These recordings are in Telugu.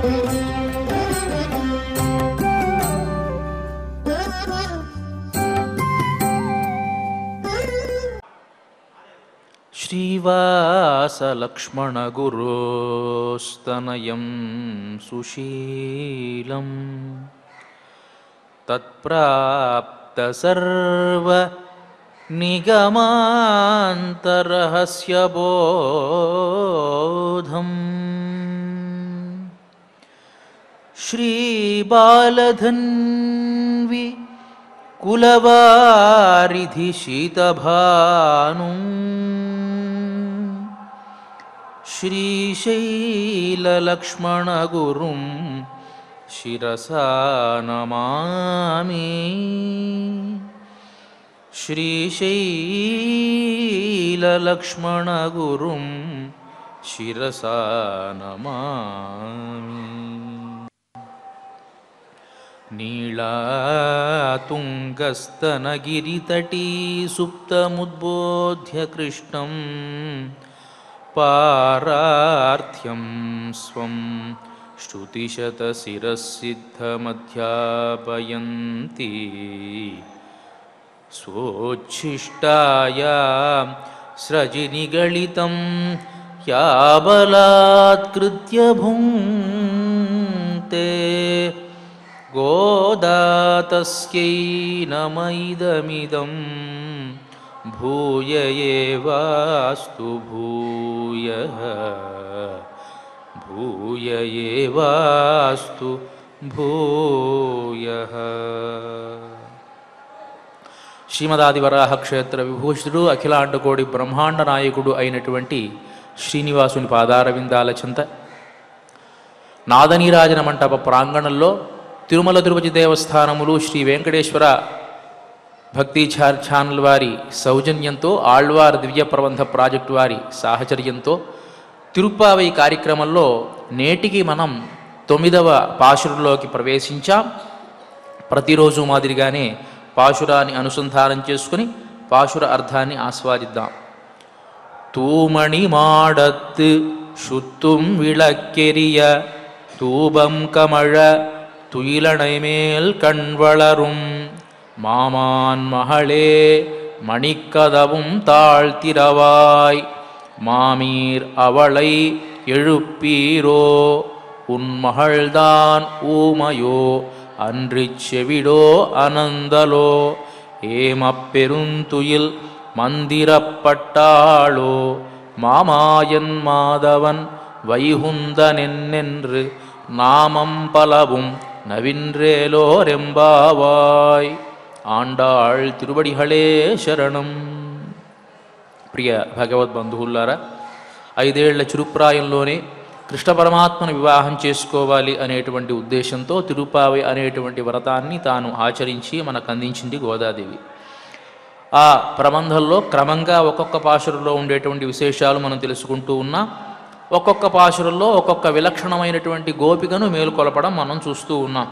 శ్రీవాసలక్ష్మణగురోస్తనయం సుశీలం తత్ప్రాప్తసర్వనిగమాంతరహస్యబోధం శ్రీబాలధన్వి కులవారిధి శీతభానుం శ్రీశైలలక్ష్మణగురుం శిరసా నమామి. శ్రీశైలలక్ష్మణగురుం శిరసా నమామి. నీళాతుంగస్తనగిరితటీ సుప్తముద్బోధ్య కృష్ణం పారార్థ్యం స్వం శ్రుతిశతశిరసిద్ధమధ్యాపయంతి స్వోచ్ఛిష్టాయాం స్రజినిగళితం యా బలాత్కృత్య భుంక్తే గోదా తస్యై నమ ఇదమిదం భూయ ఏవాస్తు భూయః భూయ ఏవాస్తు భూయః. శ్రీమదాదివరాహ క్షేత్ర విభూషితుడు అఖిలాండకోడి బ్రహ్మాండ నాయకుడు అయినటువంటి శ్రీనివాసుని పాదారవిందాల చింత నాదనీరాజన మంటప ప్రాంగణంలో తిరుమల తిరుపతి దేవస్థానములు శ్రీ వెంకటేశ్వర భక్తి ఛానల్ వారి సౌజన్యంతో ఆళ్వార్ దివ్య ప్రబంధ ప్రాజెక్టు వారి సాహచర్యంతో తిరుప్పావై కార్యక్రమంలో నేటికి మనం 9వ పాశురంలోకి ప్రవేశించాం. ప్రతిరోజు మాదిరిగానే పాశురాన్ని అనుసంధానం చేసుకుని పాశుర అర్థాన్ని ఆస్వాదిద్దాం. తూమణి మాడత్ శుత్తుం విళక్కెరియ తూబం కమళ துயிலணைமேல் கண்வளரும் மாமான் மகளே மணிக்கதவும் தாழ்த்திரவாய் மாமீர் அவளை எழுப்பீரோ உன் மகள்தான் ஊமையோ அன்றிச் செவிடோ அனந்தலோ ஏமப்பெருந்துயில் மந்திரப்பட்டாளோ மாமாயன் மாதவன் வைகுந்தனென்று நாமம் பலவும் నవిన్రేలోరెంబావాయ్. ఆండాళ్ తిరువడిహళే శరణం. ప్రియ భగవద్బంధువులారా, 5 ఏళ్ల చిరుప్రాయంలోనే కృష్ణ పరమాత్మను వివాహం చేసుకోవాలి అనేటువంటి ఉద్దేశంతో తిరుపావై అనేటువంటి వ్రతాన్ని తాను ఆచరించి మనకు అందించింది గోదాదేవి. ఆ ప్రబంధంలో క్రమంగా ఒక్కొక్క పాశురంలో ఉండేటువంటి విశేషాలు మనం తెలుసుకుంటూ ఉన్నాం. ఒక్కొక్క పాశురంలో ఒక్కొక్క విలక్షణమైనటువంటి గోపికను మేలుకొలపడం మనం చూస్తూ ఉన్నాం.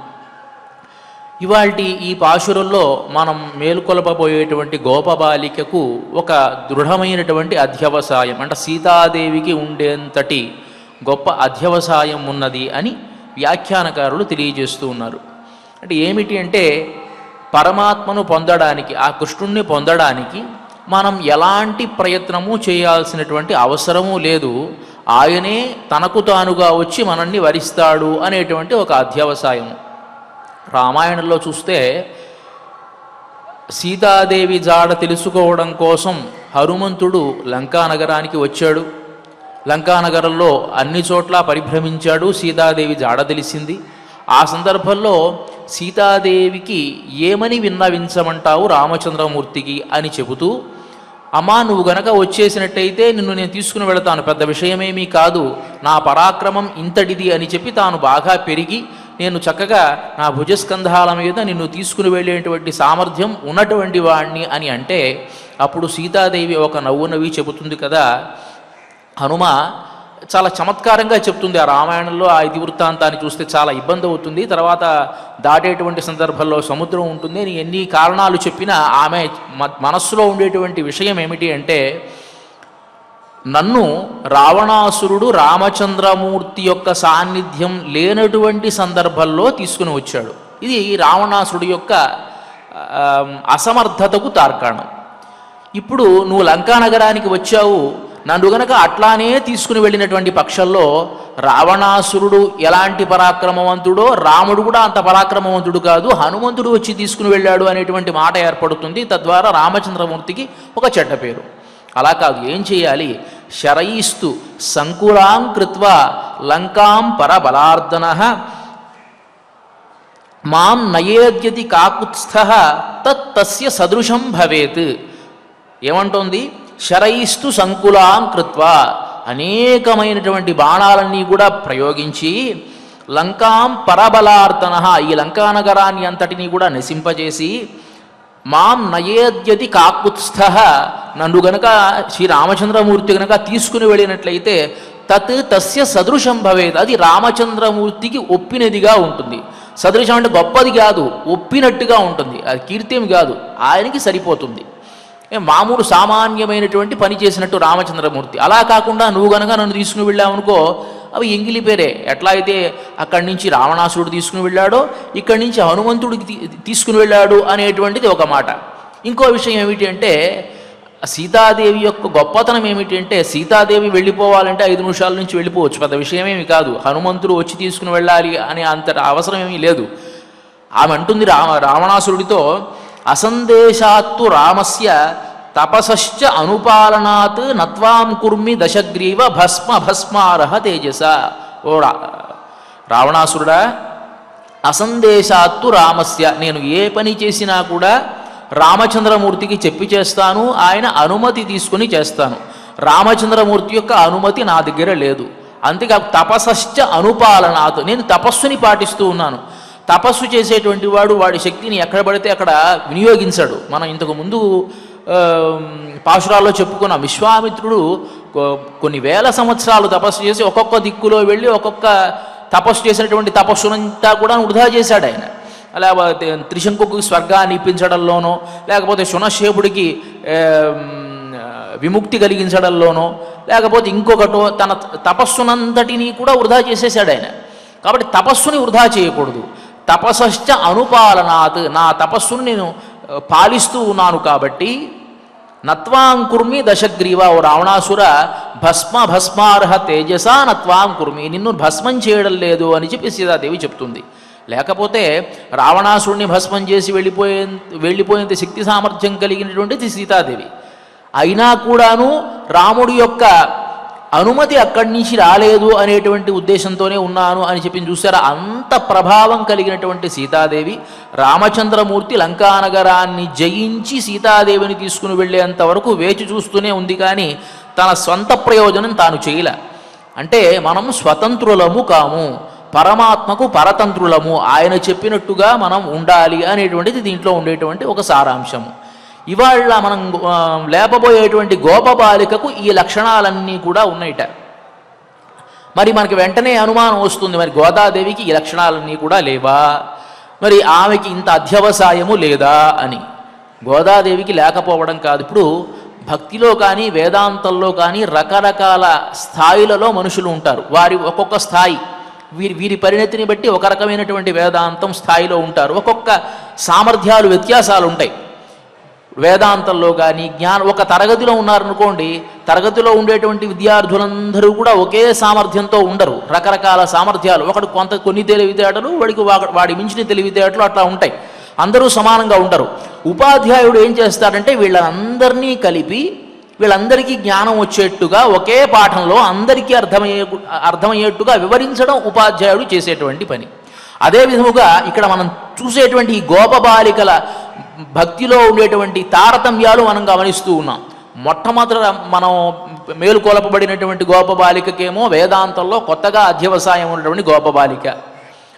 ఇవాల్టి ఈ పాశురంలో మనం మేలుకొలపబోయేటువంటి గోపబాలికకు ఒక దృఢమైనటువంటి అధ్యవసాయం, అంటే సీతాదేవికి ఉండేంతటి గొప్ప అధ్యవసాయం ఉన్నది అని వ్యాఖ్యానకారులు తెలియజేస్తూ ఉన్నారు. అంటే ఏమిటి అంటే, పరమాత్మను పొందడానికి, ఆ కృష్ణుణ్ణి పొందడానికి మనం ఎలాంటి ప్రయత్నము చేయాల్సినటువంటి అవసరము లేదు. ఆయనే తనకు తానుగా వచ్చి మనల్ని వరిస్తాడు అనేటువంటి ఒక అధ్యవసాయం. రామాయణంలో చూస్తే సీతాదేవి జాడ తెలుసుకోవడం కోసం హనుమంతుడు లంకానగరానికి వచ్చాడు. లంకానగరంలో అన్ని చోట్ల పరిభ్రమించాడు. సీతాదేవి జాడ తెలిసింది. ఆ సందర్భంలో సీతాదేవికి ఏమని విన్నవించమంటావు రామచంద్రమూర్తికి అని చెబుతూ, అమ్మా నువ్వు గనక వచ్చేసినట్టయితే నిన్ను నేను తీసుకుని వెళతాను, పెద్ద విషయమేమీ కాదు, నా పరాక్రమం ఇంతటిది అని చెప్పి తాను బాగా పెరిగి నేను చక్కగా నా భుజస్కంధాల మీద నిన్ను తీసుకుని వెళ్ళేటువంటి సామర్థ్యం ఉన్నటువంటి వాణ్ణి అని అంటే, అప్పుడు సీతాదేవి ఒక నవ్వు నవ్వి చెబుతుంది కదా. హనుమ చాలా చమత్కారంగా చెప్తుంది. ఆ రామాయణంలో ఆ ఇతివృత్తాంతాన్ని చూస్తే చాలా ఇబ్బంది అవుతుంది. తర్వాత దాటేటువంటి సందర్భంలో సముద్రం ఉంటుంది అని ఎన్ని కారణాలు చెప్పినా ఆమె మనస్సులో ఉండేటువంటి విషయం ఏమిటి అంటే, నన్ను రావణాసురుడు రామచంద్రమూర్తి యొక్క సాన్నిధ్యం లేనటువంటి సందర్భంలో తీసుకుని వచ్చాడు. ఇది రావణాసురుడి యొక్క అసమర్థతకు తార్కాణం. ఇప్పుడు నువ్వు లంకానగరానికి వచ్చావు, నన్ను గనక అట్లానే తీసుకుని వెళ్ళినటువంటి పక్షంలో రావణాసురుడు ఎలాంటి పరాక్రమవంతుడో రాముడు కూడా అంత పరాక్రమవంతుడు కాదు, హనుమంతుడు వచ్చి తీసుకుని వెళ్ళాడు అనేటువంటి మాట ఏర్పడుతుంది. తద్వారా రామచంద్రమూర్తికి ఒక చెడ్డ పేరు. అలా కాదు, ఏం చేయాలి? శరైస్తు సంకులాం కృత్వా లంకాం పరబలార్దన మాం నయేద్యతి కాకుత్స్థ తస్య సదృశం భవేత్. ఏమంటోంది? శరైస్తు సంకులాం కృత్వా, అనేకమైనటువంటి బాణాలన్నీ కూడా ప్రయోగించి లంకాం పరబలార్దన, ఈ లంకానగరాన్ని అంతటినీ కూడా నశింపజేసి మాం నయేద్యతి కాకుత్స్థ, నన్ను గనక శ్రీరామచంద్రమూర్తి గనక తీసుకుని వెళ్ళినట్లయితే తస్య సదృశం భవేత్, అది రామచంద్రమూర్తికి ఒప్పినదిగా ఉంటుంది. సదృశం అంటే గొప్పది కాదు, ఒప్పినట్టుగా ఉంటుంది. అది కీర్తేమి కాదు, ఆయనకి సరిపోతుంది. మామూలు సామాన్యమైనటువంటి పని చేసినట్టు రామచంద్రమూర్తి. అలా కాకుండా నువ్వు గనక నన్ను తీసుకుని వెళ్ళావనుకో, అవి ఎంగిలి పేరే. ఎట్లా అయితే అక్కడి నుంచి రావణాసురుడు తీసుకుని వెళ్ళాడో ఇక్కడి నుంచి హనుమంతుడికి తీసుకుని వెళ్ళాడు అనేటువంటిది ఒక మాట. ఇంకో విషయం ఏమిటి అంటే, సీతాదేవి యొక్క గొప్పతనం ఏమిటి అంటే, సీతాదేవి వెళ్ళిపోవాలంటే 5 నిమిషాల నుంచి వెళ్ళిపోవచ్చు, పెద్ద విషయమేమి కాదు. హనుమంతుడు వచ్చి తీసుకుని వెళ్ళాలి అనే అంత అవసరం ఏమీ లేదు. ఆమె అంటుంది రావణాసురుడితో, అసందేశాత్తు రామస్య తపసశ్చ అనుపాలనాత్ నత్వాం కుర్మి దశగ్రీవ భస్మ భస్మారహ తేజస. ఓ రావణాసురుడా, అసందేశాత్తు రామస్య, నేను ఏ పని చేసినా కూడా రామచంద్రమూర్తికి చెప్పి చేస్తాను, ఆయన అనుమతి తీసుకుని చేస్తాను. రామచంద్రమూర్తి యొక్క అనుమతి నా దగ్గర లేదు. అంతేకాక తపసశ్చ అనుపాలనాత్, నేను తపస్సుని పాటిస్తూ ఉన్నాను. తపస్సు చేసేటువంటి వాడు వాడి శక్తిని ఎక్కడ పడితే అక్కడ వినియోగించాడు. మనం ఇంతకు ముందు పాశురాల్లో చెప్పుకున్నాం. విశ్వామిత్రుడు కొన్ని వేల సంవత్సరాలు తపస్సు చేసి ఒక్కొక్క దిక్కులో వెళ్ళి ఒక్కొక్క తపస్సు చేసినటువంటి తపస్సునంతా కూడా వృధా చేశాడు ఆయన. లేకపోతే త్రిశంకుకి స్వర్గాన్ని ఇప్పించడంలోనో, లేకపోతే శునశేపుడికి విముక్తి కలిగించడంలోనో, లేకపోతే ఇంకొకటో తన తపస్సునంతటినీ కూడా వృధా చేసేసాడు ఆయన. కాబట్టి తపస్సుని వృధా చేయకూడదు. తపస్శ్చ అనుపాలనాత్, నా తపస్సును నేను పాలిస్తూ ఉన్నాను కాబట్టి నత్వాం కుర్మి దశగ్రీవ, ఓ రావణాసుర భస్మ భస్మార్హ తేజస నత్వాం కుర్మి, నిన్ను భస్మం చేయడం లేదు అని చెప్పి సీతాదేవి చెప్తుంది. లేకపోతే రావణాసురుడిని భస్మం చేసి వెళ్ళిపోయేంత శక్తి సామర్థ్యం కలిగినటువంటిది సీతాదేవి. అయినా కూడాను రాముడి యొక్క అనుమతి అక్కడి నుంచి రాలేదు అనేటువంటి ఉద్దేశంతోనే ఉన్నాను అని చెప్పి చూసారా. అంత ప్రభావం కలిగినటువంటి సీతాదేవి రామచంద్రమూర్తి లంకానగరాన్ని జయించి సీతాదేవిని తీసుకుని వెళ్ళేంత వరకు వేచి చూస్తూనే ఉంది, కానీ తన స్వంత ప్రయోజనం తాను చేయలే. అంటే మనం స్వతంత్రులము కాము, పరమాత్మకు పరతంత్రులము, ఆయన చెప్పినట్టుగా మనం ఉండాలి అనేటువంటిది దీంట్లో ఉండేటువంటి ఒక సారాంశము. ఇవాళ మనం లేపబోయేటువంటి గోపబాలికకు ఈ లక్షణాలన్నీ కూడా ఉన్నాయిట. మరి మనకి వెంటనే అనుమానం వస్తుంది, మరి గోదాదేవికి ఈ లక్షణాలన్నీ కూడా లేవా, మరి ఆమెకి ఇంత అధ్యవసాయము లేదా అని. గోదాదేవికి లేకపోవడం కాదు. ఇప్పుడు భక్తిలో కానీ వేదాంతంలో కానీ రకరకాల స్థాయిలలో మనుషులు ఉంటారు. వారి ఒక్కొక్క స్థాయి, వీరి పరిణతిని బట్టి ఒక రకమైనటువంటి వేదాంతం స్థాయిలో ఉంటారు. ఒక్కొక్క సామర్థ్యాలు వ్యత్యాసాలు ఉంటాయి. వేదాంతంలో కానీ ఒక తరగతిలో ఉన్నారనుకోండి, తరగతిలో ఉండేటువంటి విద్యార్థులందరూ కూడా ఒకే సామర్థ్యంతో ఉండరు, రకరకాల సామర్థ్యాలు. ఒకడు కొన్ని తెలివితేటలు, వాడి మించిన తెలివితేటలు అట్లా ఉంటాయి. అందరూ సమానంగా ఉండరు. ఉపాధ్యాయుడు ఏం చేస్తాడంటే వీళ్ళందరినీ కలిపి వీళ్ళందరికీ జ్ఞానం వచ్చేట్టుగా ఒకే పాఠంలో అందరికీ అర్థమయ్యేట్టుగా వివరించడం ఉపాధ్యాయుడు చేసేటువంటి పని. అదే విధముగా ఇక్కడ మనం చూసేటువంటి ఈ గోపబాలికల భక్తిలో ఉండేటువంటి తారతమ్యాలు మనం గమనిస్తూ ఉన్నాం. మొట్టమొదట మనం మేలుకొలపబడినటువంటి గోపబాలికకేమో వేదాంతంలో కొత్తగా అధ్యవసాయం ఉన్నటువంటి గోపబాలిక,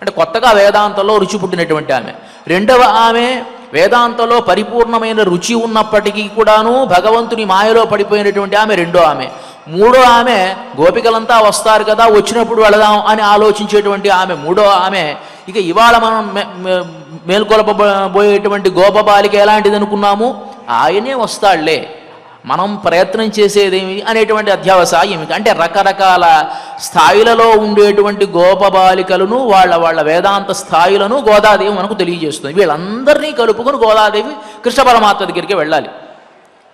అంటే కొత్తగా వేదాంతంలో రుచి పుట్టినటువంటి ఆమె. రెండవ ఆమె వేదాంతంలో పరిపూర్ణమైన రుచి ఉన్నప్పటికీ కూడాను భగవంతుని మాయలో పడిపోయినటువంటి ఆమె రెండో ఆమె. మూడో ఆమె గోపికలంతా వస్తారు కదా, వచ్చినప్పుడు వెళదాం అని ఆలోచించేటువంటి ఆమె మూడో ఆమె. ఇక ఇవాళ మనం మేల్కొలపబోయేటువంటి గోపబాలిక ఎలాంటిది అనుకున్నాము, ఆయనే వస్తాడులే మనం ప్రయత్నం చేసేదేమి అనేటువంటి అధ్యావసాయం. అంటే రకరకాల స్థాయిలలో ఉండేటువంటి గోపబాలికలను వాళ్ళ వేదాంత స్థాయిలను గోదాదేవి మనకు తెలియజేస్తుంది. వీళ్ళందరినీ కలుపుకొని గోదాదేవి కృష్ణ పరమాత్మ దగ్గరికి వెళ్ళాలి.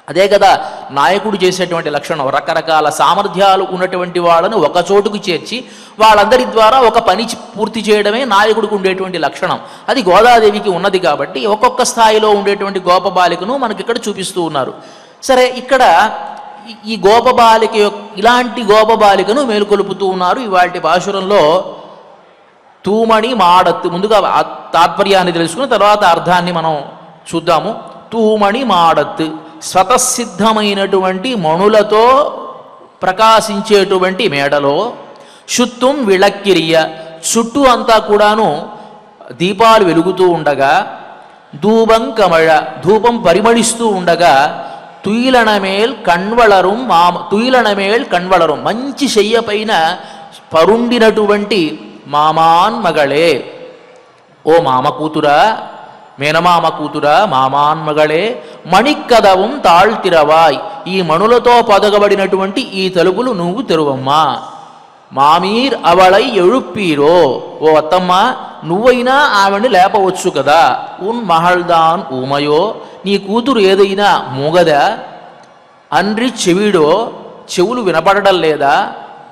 అదే కదా నాయకుడు చేసేటువంటి లక్షణం. రకరకాల సామర్థ్యాలు ఉన్నటువంటి వాళ్ళను ఒక చోటుకు చేర్చి వాళ్ళందరి ద్వారా ఒక పని పూర్తి చేయడమే నాయకుడికి ఉండేటువంటి లక్షణం. అది గోదాదేవికి ఉన్నది. కాబట్టి ఒక్కొక్క స్థాయిలో ఉండేటువంటి గోపబాలికను మనకి ఇక్కడ చూపిస్తూ ఉన్నారు. సరే, ఇక్కడ ఈ గోపబాలిక ఇలాంటి గోపబాలికను మేలుకొలుపుతూ ఉన్నారు ఇవాల్టి పాశురంలో. తూమణి మాడత్, ముందుగా తాత్పర్యాన్ని తెలుసుకుని తర్వాత అర్థాన్ని మనం చూద్దాము. తూమణి మాడత్, స్వతసిద్ధమైనటువంటి మణులతో ప్రకాశించేటువంటి మేడలో, శుత్తుం విళక్కిరియ, చుట్టూ అంతా కూడాను దీపాలు వెలుగుతూ ఉండగా, ధూపం కమళ, ధూపం పరిమళిస్తూ ఉండగా, తుయిలణమేల్ కణ్వళరుం తుయిలణమేల్ కణ్వళరుం, మంచి శయ్య పైన పరుండినటువంటి మామాన్ మగళే, ఓ మామ కూతురా, మేనమామ కూతురా, మామాన్మగళే, మణిక్కదవం తాళ్తిరవాయ్, ఈ మణులతో పదగబడినటువంటి ఈ తలుపులు నువ్వు తెరువమ్మా. మామీర్ అవళై ఎഴുప్పీరో, ఓ అత్తమ్మ నువ్వైనా ఆవిడ్ని లేపవచ్చు కదా. ఉన్ మహల్దాన్ ఊమయో, నీ కూతురు ఏదైనా మూగదా. అన్రి చెవిడో, చెవులు వినపడడం లేదా.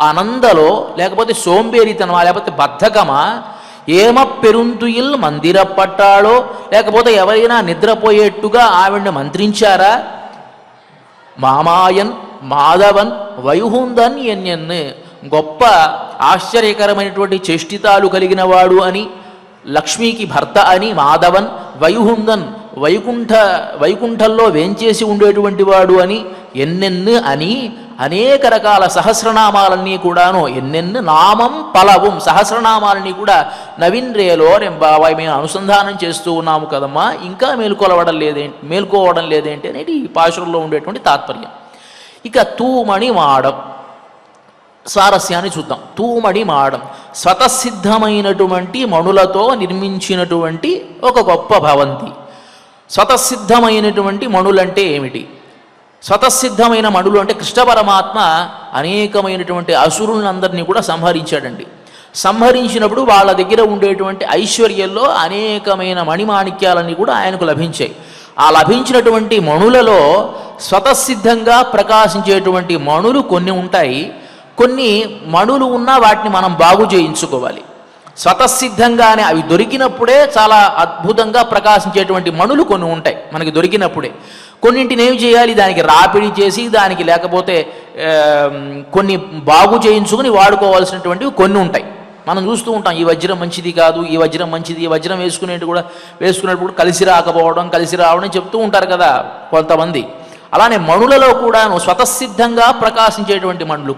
అనందలో, లేకపోతే సోంబేరితనమా, లేకపోతే బద్ధకమా. ఏమ పెరుంతుయిల్ మందిరపట్టాడో, లేకపోతే ఎవరైనా నిద్రపోయేట్టుగా ఆవిడ్ని మంత్రించారా. మామాయన్ మాధవన్ వైహుందన్ ఎన్యన్, గొప్ప ఆశ్చర్యకరమైనటువంటి చేష్టితాలు కలిగిన వాడు అని, లక్ష్మీకి భర్త అని, మాధవన్ వైహుందన్ వైకుంఠంలో వేంచేసి ఉండేటువంటి వాడు అని, ఎన్నెన్ను అని అనేక రకాల సహస్రనామాలన్నీ కూడాను, ఎన్నెన్ను నామం పలవం, సహస్రనామాలన్నీ కూడా నవీన్రేలో బాబాయ్ మేము అనుసంధానం చేస్తూ ఉన్నాము కదమ్మా, ఇంకా మేల్కోవడం లేదేంటి అనేది ఈ పాశురంలో ఉండేటువంటి తాత్పర్యం. ఇక తూమణి మాడం స్వారస్యాన్ని చూద్దాం. తూమణి మాడం, స్వతసిద్ధమైనటువంటి మణులతో నిర్మించినటువంటి ఒక గొప్ప భవంతి. స్వతసిద్ధమైనటువంటి మణులంటే ఏమిటి? స్వతసిద్ధమైన మణులు అంటే కృష్ణ పరమాత్మ అనేకమైనటువంటి అసురులందరినీ కూడా సంహరించాడండి. సంహరించినప్పుడు వాళ్ళ దగ్గర ఉండేటువంటి ఐశ్వర్యంలో అనేకమైన మణిమాణిక్యాలన్నీ కూడా ఆయనకు లభించాయి. ఆ లభించినటువంటి మణులలో స్వతసిద్ధంగా ప్రకాశించేటువంటి మణులు కొన్ని ఉంటాయి. కొన్ని మణులు ఉన్నా వాటిని మనం బాగు చేయించుకోవాలి. స్వతసిద్ధంగానే అవి దొరికినప్పుడే చాలా అద్భుతంగా ప్రకాశించేటువంటి మణులు కొన్ని ఉంటాయి మనకి దొరికినప్పుడే. కొన్నింటిని ఏమి చేయాలి, దానికి రాపిడి చేసి దానికి లేకపోతే కొన్ని బాగు చేయించుకుని వాడుకోవాల్సినటువంటివి కొన్ని ఉంటాయి. మనం చూస్తూ ఉంటాం, ఈ వజ్రం మంచిది కాదు, ఈ వజ్రం మంచిది, ఈ వజ్రం వేసుకునేటప్పుడు కలిసి రావడం చెప్తూ ఉంటారు కదా కొంతమంది. అలానే మణులలో కూడాను స్వతసిద్ధంగా ప్రకాశించేటువంటి మణులు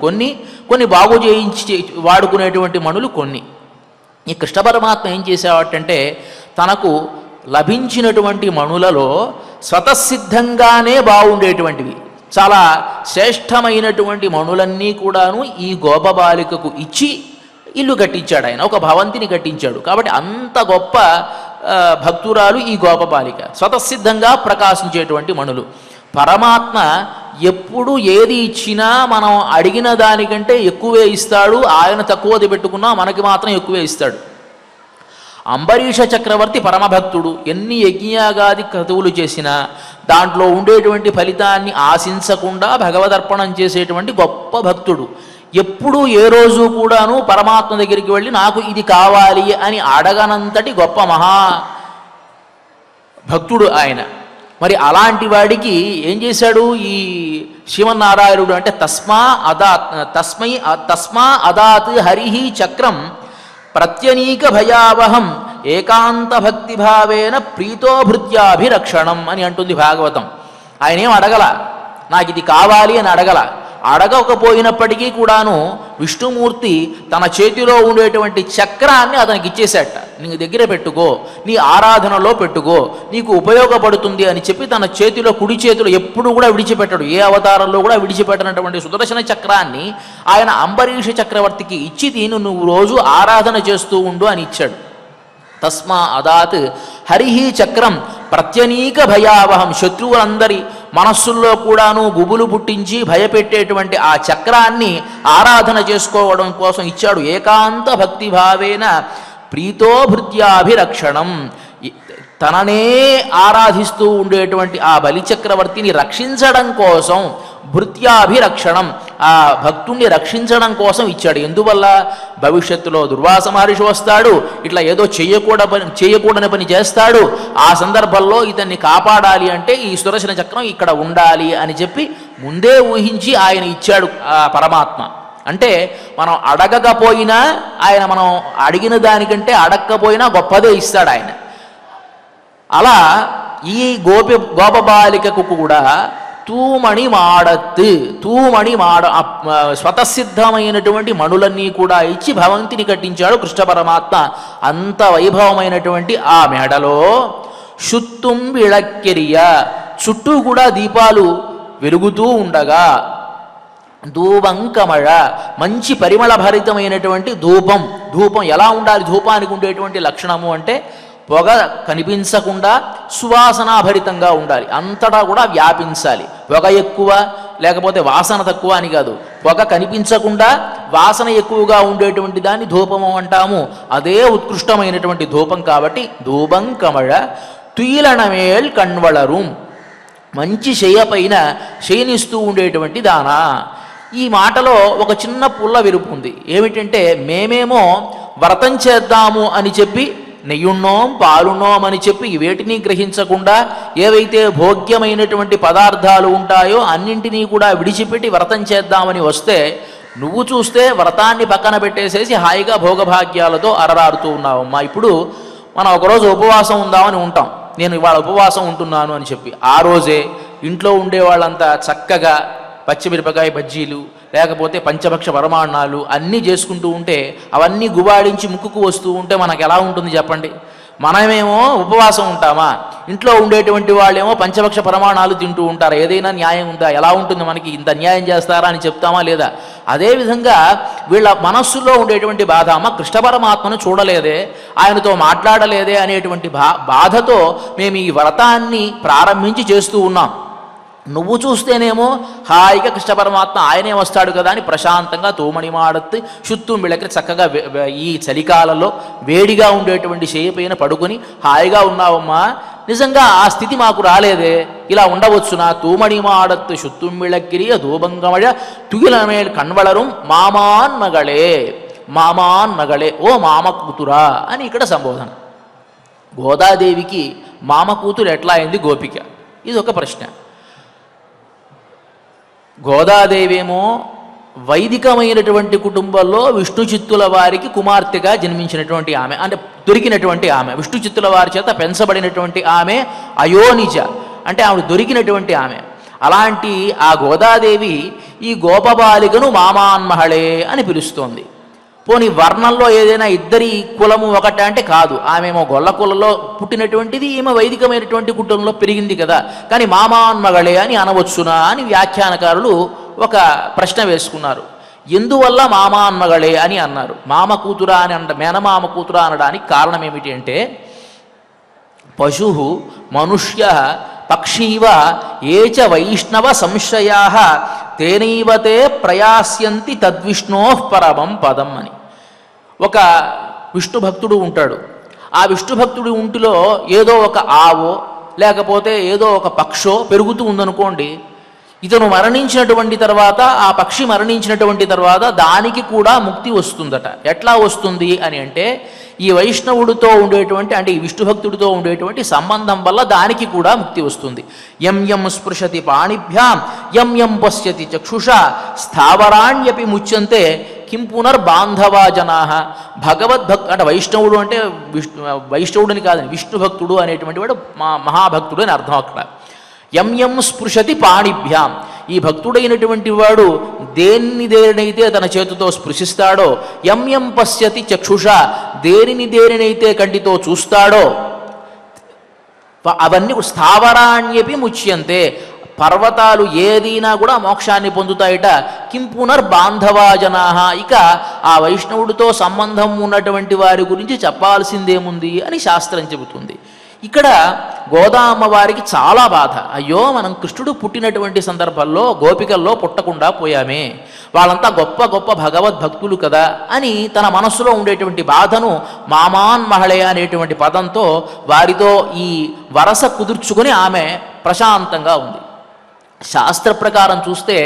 కొన్ని బాగు చేయించి వాడుకునేటువంటి మణులు కొన్ని. ఈ కృష్ణ పరమాత్మ ఏం చేసేవాటంటే తనకు లభించినటువంటి మణులలో స్వతసిద్ధంగానే బాగుండేటువంటివి చాలా శ్రేష్టమైనటువంటి మణులన్నీ కూడాను ఈ గోపబాలికకు ఇచ్చి ఇల్లు కట్టించాడు ఆయన, ఒక భవంతిని కట్టించాడు. కాబట్టి అంత గొప్ప భక్తురాలు ఈ గోపబాలిక. స్వతసిద్ధంగా ప్రకాశించేటువంటి మణులు. పరమాత్మ ఎప్పుడు ఏది ఇచ్చినా మనం అడిగిన దానికంటే ఎక్కువే ఇస్తాడు. ఆయన తక్కువది పెట్టుకున్నా మనకి మాత్రం ఎక్కువే ఇస్తాడు. అంబరీష చక్రవర్తి పరమభక్తుడు. ఎన్ని యజ్ఞయాగాది క్రతువులు చేసినా దాంట్లో ఉండేటువంటి ఫలితాన్ని ఆశించకుండా భగవదర్పణం చేసేటువంటి గొప్ప భక్తుడు. ఎప్పుడూ ఏ రోజు కూడాను పరమాత్మ దగ్గరికి వెళ్ళి నాకు ఇది కావాలి అని అడగనంతటి గొప్ప మహా భక్తుడు ఆయన. మరి అలాంటి వాడికి ఏం చేశాడు ఈ శ్రీమన్నారాయణుడు అంటే తస్మా అదాత్ హరిహి చక్రం ప్రత్యనీక భయావహం ఏకాంత భక్తిభావేన ప్రీతోభృత్యాభిరక్షణం అని అంటుంది భాగవతం. ఆయనేం అడగల, నాకు ఇది కావాలి అని అడగకపోయినప్పటికీ కూడాను విష్ణుమూర్తి తన చేతిలో ఉండేటువంటి చక్రాన్ని అతనికి ఇచ్చేశాట. నీ దగ్గర పెట్టుకో, నీ ఆరాధనలో పెట్టుకో, నీకు ఉపయోగపడుతుంది అని చెప్పి తన చేతిలో కుడి చేతిలో ఎప్పుడు కూడా విడిచిపెట్టాడు. ఏ అవతారంలో కూడా విడిచిపెట్టినటువంటి సుదర్శన చక్రాన్ని ఆయన అంబరీష చక్రవర్తికి ఇచ్చి దీన్ని నువ్వు రోజు ఆరాధన చేస్తూ ఉండు అని ఇచ్చాడు. తస్మా అదాత్ హరిహి చక్రం ప్రత్యనీక భయావహం, శత్రువులందరి మనస్సుల్లో కూడాను గుబులు పుట్టించి భయపెట్టేటువంటి ఆ చక్రాన్ని ఆరాధన చేసుకోవడం కోసం ఇచ్చాడు. ఏకాంత భక్తిభావేన ప్రీతో భృత్యాభిరక్షణం. తననే ఆరాధిస్తూ ఉండేటువంటి ఆ బలిచక్రవర్తిని రక్షించడం కోసం భృత్యాభిరక్షణం, ఆ భక్తుణ్ణి రక్షించడం కోసం ఇచ్చాడు. ఎందువల్ల? భవిష్యత్తులో దుర్వాస మహర్షి వస్తాడు, ఇట్లా ఏదో చేయకూడని పని చేస్తాడు. ఆ సందర్భంలో ఇతన్ని కాపాడాలి అంటే ఈ సుదర్శన చక్రం ఇక్కడ ఉండాలి అని చెప్పి ముందే ఊహించి ఆయన ఇచ్చాడు ఆ పరమాత్మ. అంటే మనం అడగకపోయినా ఆయన, మనం అడిగిన దానికంటే అడగకపోయినా గొప్పదే ఇస్తాడు ఆయన. అలా ఈ గోపబాలికకు కూడా తూమణి మాడ స్వతసిద్ధమైనటువంటి మణులన్నీ కూడా ఇచ్చి భవంతిని కట్టించాడు కృష్ణ పరమాత్మ. అంత వైభవమైనటువంటి ఆ మేడలో శుత్తుం విళక్కెరియ, చుట్టూ కూడా దీపాలు వెలుగుతూ ఉండగా, ధూపంకమళ, మంచి పరిమళ భరితమైనటువంటి ధూపం ఎలా ఉండాలి? ధూపానికి ఉండేటువంటి లక్షణము అంటే పొగ కనిపించకుండా సువాసనాభరితంగా ఉండాలి, అంతటా కూడా వ్యాపించాలి. పొగ ఎక్కువ లేకపోతే వాసన తక్కువ అని కాదు, పొగ కనిపించకుండా వాసన ఎక్కువగా ఉండేటువంటి దాన్ని ధూపము అంటాము. అదే ఉత్కృష్టమైనటువంటి ధూపం కాబట్టి ధూపం కమళ తుయిలనమేల్ కణ్వళరుం, మంచి శయ్య పైన శయనిస్తూ ఉండేటువంటి దానా. ఈ మాటలో ఒక చిన్న పుల్ల విరుపు ఉంది. ఏమిటంటే, మేమేమో వ్రతం చేద్దాము అని చెప్పి నెయ్యున్నోం పాలున్నోం అని చెప్పి వేటిని గ్రహించకుండా ఏవైతే భోగ్యమైనటువంటి పదార్థాలు ఉంటాయో అన్నింటినీ కూడా విడిచిపెట్టి వ్రతం చేద్దామని వస్తే, నువ్వు చూస్తే వ్రతాన్ని పక్కన పెట్టేసేసి హాయిగా భోగభాగ్యాలతో అరరారుతూ ఉన్నావమ్మా. ఇప్పుడు మనం ఒకరోజు ఉపవాసం ఉందామని ఉంటాం, నేను ఇవాళ ఉపవాసం ఉంటున్నాను అని చెప్పి ఆ రోజే ఇంట్లో ఉండేవాళ్ళంతా చక్కగా పచ్చిమిరపకాయ బజ్జీలు లేకపోతే పంచభక్ష పరమాన్నాలు అన్నీ చేసుకుంటూ ఉంటే అవన్నీ గుబాడించి ముక్కుకు వస్తూ ఉంటే మనకు ఎలా ఉంటుంది చెప్పండి? మనమేమో ఉపవాసం ఉంటామా, ఇంట్లో ఉండేటువంటి వాళ్ళేమో పంచభక్ష ప్రమాణాలు తింటూ ఉంటారు. ఏదైనా న్యాయం ఉందా? ఎలా ఉంటుంది మనకి? ఇంత న్యాయం చేస్తారా అని చెప్తామా లేదా? అదేవిధంగా వీళ్ళ మనస్సులో ఉండేటువంటి బాధ, అమ్మ కృష్ణ పరమాత్మను చూడలేదే, ఆయనతో మాట్లాడలేదే అనేటువంటి బాధతో మేము ఈ వ్రతాన్ని ప్రారంభించి చేస్తూ ఉన్నాం. నువ్వు చూస్తేనేమో హాయిగా కృష్ణ పరమాత్మ ఆయనే వస్తాడు కదా అని ప్రశాంతంగా తూమణి మాడత్తి శుత్తు మిళకి చక్కగా ఈ చలికాలంలో వేడిగా ఉండేటువంటి చేయి పైన పడుకొని హాయిగా ఉన్నావమ్మా. నిజంగా ఆ స్థితి మాకు రాలేదే, ఇలా ఉండవచ్చునా? తూమణి మాడత్తు శుత్తు మిళక్కిరియ ధూబంగమళ తుగిలమేల్ కణ్వళరుం మామాన్ మగళే, ఓ మామ కూతురా అని ఇక్కడ సంబోధన. గోదాదేవికి మామ కూతురు ఎట్లా అయింది గోపిక? ఇది ఒక ప్రశ్న. గోదాదేవేమో వైదికమైనటువంటి కుటుంబంలో విష్ణు చిత్తుల వారికి కుమార్తెగా జన్మించినటువంటి ఆమె, అంటే దొరికినటువంటి ఆమె, విష్ణు చిత్తుల వారి చేత పెంచబడినటువంటి ఆమె అయోనిజ, అంటే ఆవిడ దొరికినటువంటి ఆమె. అలాంటి ఆ గోదాదేవి ఈ గోపబాలికను మామాన్మహళే అని పిలుస్తోంది. పోనీ వర్ణంలో ఏదైనా ఇద్దరి కులము ఒకట అంటే కాదు, ఆమెమో గొల్ల కులంలో పుట్టినటువంటిది, ఈమె వైదికమైనటువంటి కుటుంబంలో పెరిగింది కదా, కానీ మామాన్మగళే అని అనవచ్చునా అని వ్యాఖ్యానకారులు ఒక ప్రశ్న వేసుకున్నారు. ఎందువల్ల మామాన్మగళే అని అన్నారు? మామ కూతురా అని మేనమామ కూతురా అనడానికి కారణం ఏమిటి అంటే, పశు మనుష్య పక్షీవ ఏచ వైష్ణవ సంశయా తేనైవతే ప్రయాస్యంతి తద్విష్ణో పరమం పదం అని. ఒక విష్ణు భక్తుడు ఉంటాడు, ఆ విష్ణు భక్తుడి ఒంటిలో ఏదో ఒక ఆవో లేకపోతే ఏదో ఒక పక్షో పెరుగుతూ ఉందనుకోండి, ఇతను మరణించినటువంటి తర్వాత, ఆ పక్షి మరణించినటువంటి తర్వాత దానికి కూడా ముక్తి వస్తుందట. ఎట్లా వస్తుంది అని అంటే, ఈ వైష్ణవుడితో ఉండేటువంటి, అంటే ఈ విష్ణు భక్తుడితో ఉండేటువంటి సంబంధం వల్ల దానికి కూడా ముక్తి వస్తుంది. యం యం స్పృశతి పాణిభ్యాం యం యం పశ్యతి చక్షుషా స్థావరాణ్యపి ముచ్యంతే కిం పునర్బాంధవా జనా. అంటే వైష్ణవుడు అంటే వైష్ణవుడిని కాదని విష్ణు భక్తుడు అనేటువంటి వాడు మహాభక్తుడు అని అర్థం అక్కడ. యం యం స్పృశతి పాణిభ్యాం, ఈ భక్తుడైనటువంటి వాడు దేనినైతే తన చేతితో స్పృశిస్తాడో, యం యం పశ్యతి చక్షుష, దేనినైతే కంటితో చూస్తాడో, అవన్నీ స్థావరాణ్యపి ముచ్యంతే, పర్వతాలు ఏదైనా కూడా మోక్షాన్ని పొందుతాయిట. కిం పునర్బాంధవా జనా, ఇక ఆ వైష్ణవుడితో సంబంధం ఉన్నటువంటి వారి గురించి చెప్పాల్సిందేముంది అని శాస్త్రం చెబుతుంది. ఇక్కడ గోదా అమ్మవారికి చాలా బాధ. అయ్యో, మనం కృష్ణుడు పుట్టినటువంటి సందర్భంలో గోపికల్లో పుట్టకుండా పోయామే, వాళ్ళంతా గొప్ప గొప్ప భగవద్భక్తులు కదా అని తన మనస్సులో ఉండేటువంటి బాధను మామాన్ మహళయ అనేటువంటి పదంతో వారితో ఈ వరస కుదుర్చుకొని ఆమె ప్రశాంతంగా ఉంది. శాస్త్ర ప్రకారం చూస్తే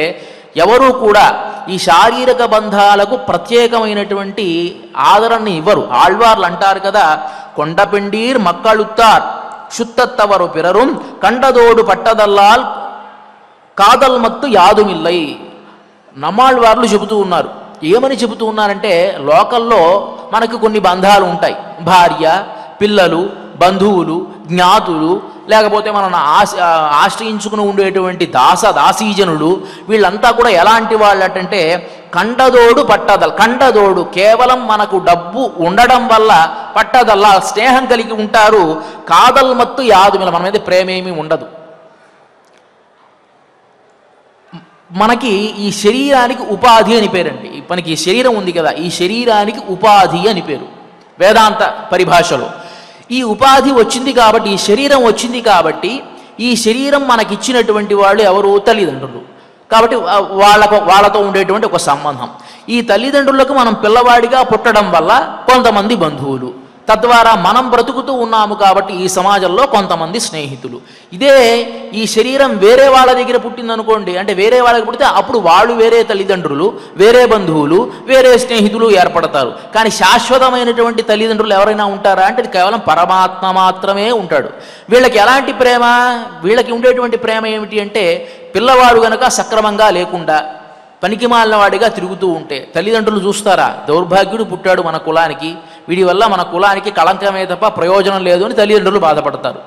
ఎవరూ కూడా ఈ శారీరక బంధాలకు ప్రత్యేకమైనటువంటి ఆదరణని ఇవ్వరు. ఆళ్వార్లు అంటారు కదా, కొండపెండీర్ మక్కళుత్తార్ శుత్తత్తవరు పిరరుం కండదోడు పట్టదల్లాల్ కాదల్మత్తు యాదుమిల్లై. నమ్మాళ్వార్లు చెబుతూ ఉన్నారు. ఏమని చెబుతూ ఉన్నారంటే, లోకల్లో మనకు కొన్ని బంధాలు ఉంటాయి. భార్య, పిల్లలు, బంధువులు, జ్ఞాతులు, లేకపోతే మనం ఆశ్రయించుకుని ఉండేటువంటి దాసీజనులు, వీళ్ళంతా కూడా ఎలాంటి వాళ్ళంటే కండదోడు పట్టదల్. కండదోడు కేవలం మనకు డబ్బు ఉండడం వల్ల పట్టదల్లా స్నేహం కలిగి ఉంటారు. కాదల్మత్తు యాదుమిల, మన మీద ప్రేమేమీ ఉండదు. మనకి ఈ శరీరానికి ఉపాధి అని పేరండి. మనకి ఈ శరీరం ఉంది కదా, ఈ శరీరానికి ఉపాధి అని పేరు వేదాంత పరిభాషలో. ఈ ఉపాధి వచ్చింది కాబట్టి, ఈ శరీరం వచ్చింది కాబట్టి, ఈ శరీరం మనకిచ్చినటువంటి వాళ్ళు ఎవరు? తల్లిదండ్రులు. కాబట్టి వాళ్ళతో ఉండేటువంటి ఒక సంబంధం. ఈ తల్లిదండ్రులకు మనం పిల్లవాడిగా పుట్టడం వల్ల కొంతమంది బంధువులు, తద్వారా మనం బ్రతుకుతూ ఉన్నాము కాబట్టి ఈ సమాజంలో కొంతమంది స్నేహితులు. ఇదే ఈ శరీరం వేరే వాళ్ళ దగ్గర పుట్టిందనుకోండి, అంటే వేరే వాళ్ళకి పుడితే అప్పుడు వాళ్ళు వేరే తల్లిదండ్రులు, వేరే బంధువులు, వేరే స్నేహితులు ఏర్పడతారు. కానీ శాశ్వతమైనటువంటి తల్లిదండ్రులు ఎవరైనా ఉంటారా అంటే అది కేవలం పరమాత్మ మాత్రమే ఉంటాడు. వీళ్ళకి ఎలాంటి ప్రేమ? వీళ్ళకి ఉండేటువంటి ప్రేమ ఏమిటి అంటే, పిల్లవాడు గనక సక్రమంగా లేకుండా పనికిమాలిన వాడిగా తిరుగుతూ ఉంటే తల్లిదండ్రులు చూస్తారా, దౌర్భాగ్యుడు పుట్టాడు మన కులానికి, వీడి వల్ల మన కులానికి కళంకమే తప్ప ప్రయోజనం లేదు అని తల్లిదండ్రులు బాధపడతారు.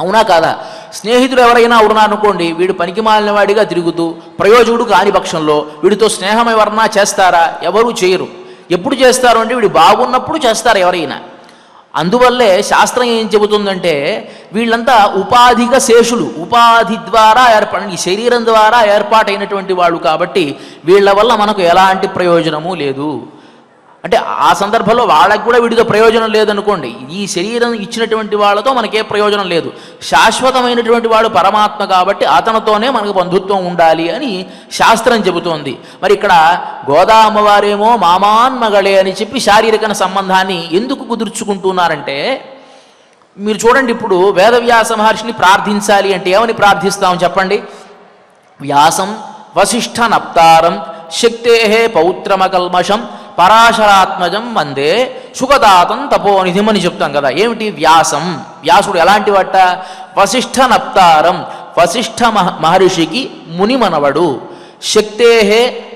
అవునా కాదా? స్నేహితుడు ఎవరైనా ఉన్నారనుకోండి, వీడు పనికిమాలిన వాడిగా తిరుగుతూ ప్రయోజకుడు కాని పక్షంలో వీడితో స్నేహం ఎవరన్నా చేస్తారా? ఎవరూ చేయరు. ఎప్పుడు చేస్తారు అంటే వీడు బాగున్నప్పుడు చేస్తారు ఎవరైనా. అందువల్లే శాస్త్రం ఏం చెబుతుందంటే, వీళ్ళంతా ఉపాధిగా శేషులు, ఉపాధి ద్వారా ఈ శరీరం ద్వారా ఏర్పాటైనటువంటి వాళ్ళు కాబట్టి వీళ్ళ వల్ల మనకు ఎలాంటి ప్రయోజనము లేదు. అంటే ఆ సందర్భంలో వాళ్ళకి కూడా వీడితో ప్రయోజనం లేదనుకోండి, ఈ శరీరం ఇచ్చినటువంటి వాళ్ళతో మనకే ప్రయోజనం లేదు. శాశ్వతమైనటువంటి వాడు పరమాత్మ కాబట్టి అతనితోనే మనకు బంధుత్వం ఉండాలి అని శాస్త్రం చెబుతోంది. మరి ఇక్కడ గోదా అమ్మవారేమో మామాన్మగళే అని చెప్పి శారీరక సంబంధాన్ని ఎందుకు కుదుర్చుకుంటున్నారంటే, మీరు చూడండి, ఇప్పుడు వేదవ్యాస మహర్షిని ప్రార్థించాలి అంటే ఏమని ప్రార్థిస్తాం చెప్పండి? వ్యాసం వసిష్ఠ నప్తారం శక్తే పౌత్రమకల్మషం పరాశరాత్మజం వందే సుఖదాతం తపోనిధిం అని చెప్తాం కదా. ఏమిటి వ్యాసం? వ్యాసుడు ఎలాంటి వాట? వసిష్ఠ నప్తారం, వసిష్ఠ మహర్షికి మునిమనవడు. శక్తే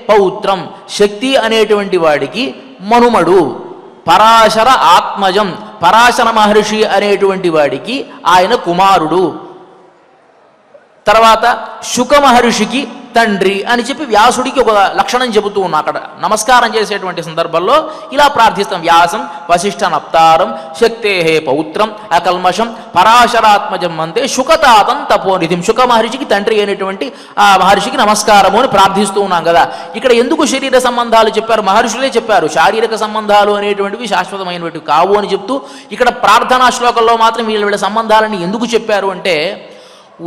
పౌత్రం, శక్తి అనేటువంటి వాడికి మనుమడు. పరాశర ఆత్మజం, పరాశర మహర్షి అనేటువంటి వాడికి ఆయన కుమారుడు. తర్వాత శుక మహర్షికి తండ్రి అని చెప్పి వ్యాసుడికి ఒక లక్షణం చెబుతూ ఉన్నా. అక్కడ నమస్కారం చేసేటువంటి సందర్భంలో ఇలా ప్రార్థిస్తాం. వ్యాసం వసిష్ఠ నప్తారం శక్తే పౌత్రం అకల్మషం పరాశరాత్మజం అంతే శుకతాతం తపోనిధిం. శుక మహర్షికి తండ్రి అయినటువంటి ఆ మహర్షికి నమస్కారము అని ప్రార్థిస్తూ ఉన్నాం కదా. ఇక్కడ ఎందుకు శరీర సంబంధాలు చెప్పారు? మహర్షులే చెప్పారు శారీరక సంబంధాలు అనేటువంటివి శాశ్వతమైనవి కావు అని చెప్తూ ఇక్కడ ప్రార్థనా శ్లోకంలో మాత్రం వీళ్ళ సంబంధాలని ఎందుకు చెప్పారు అంటే,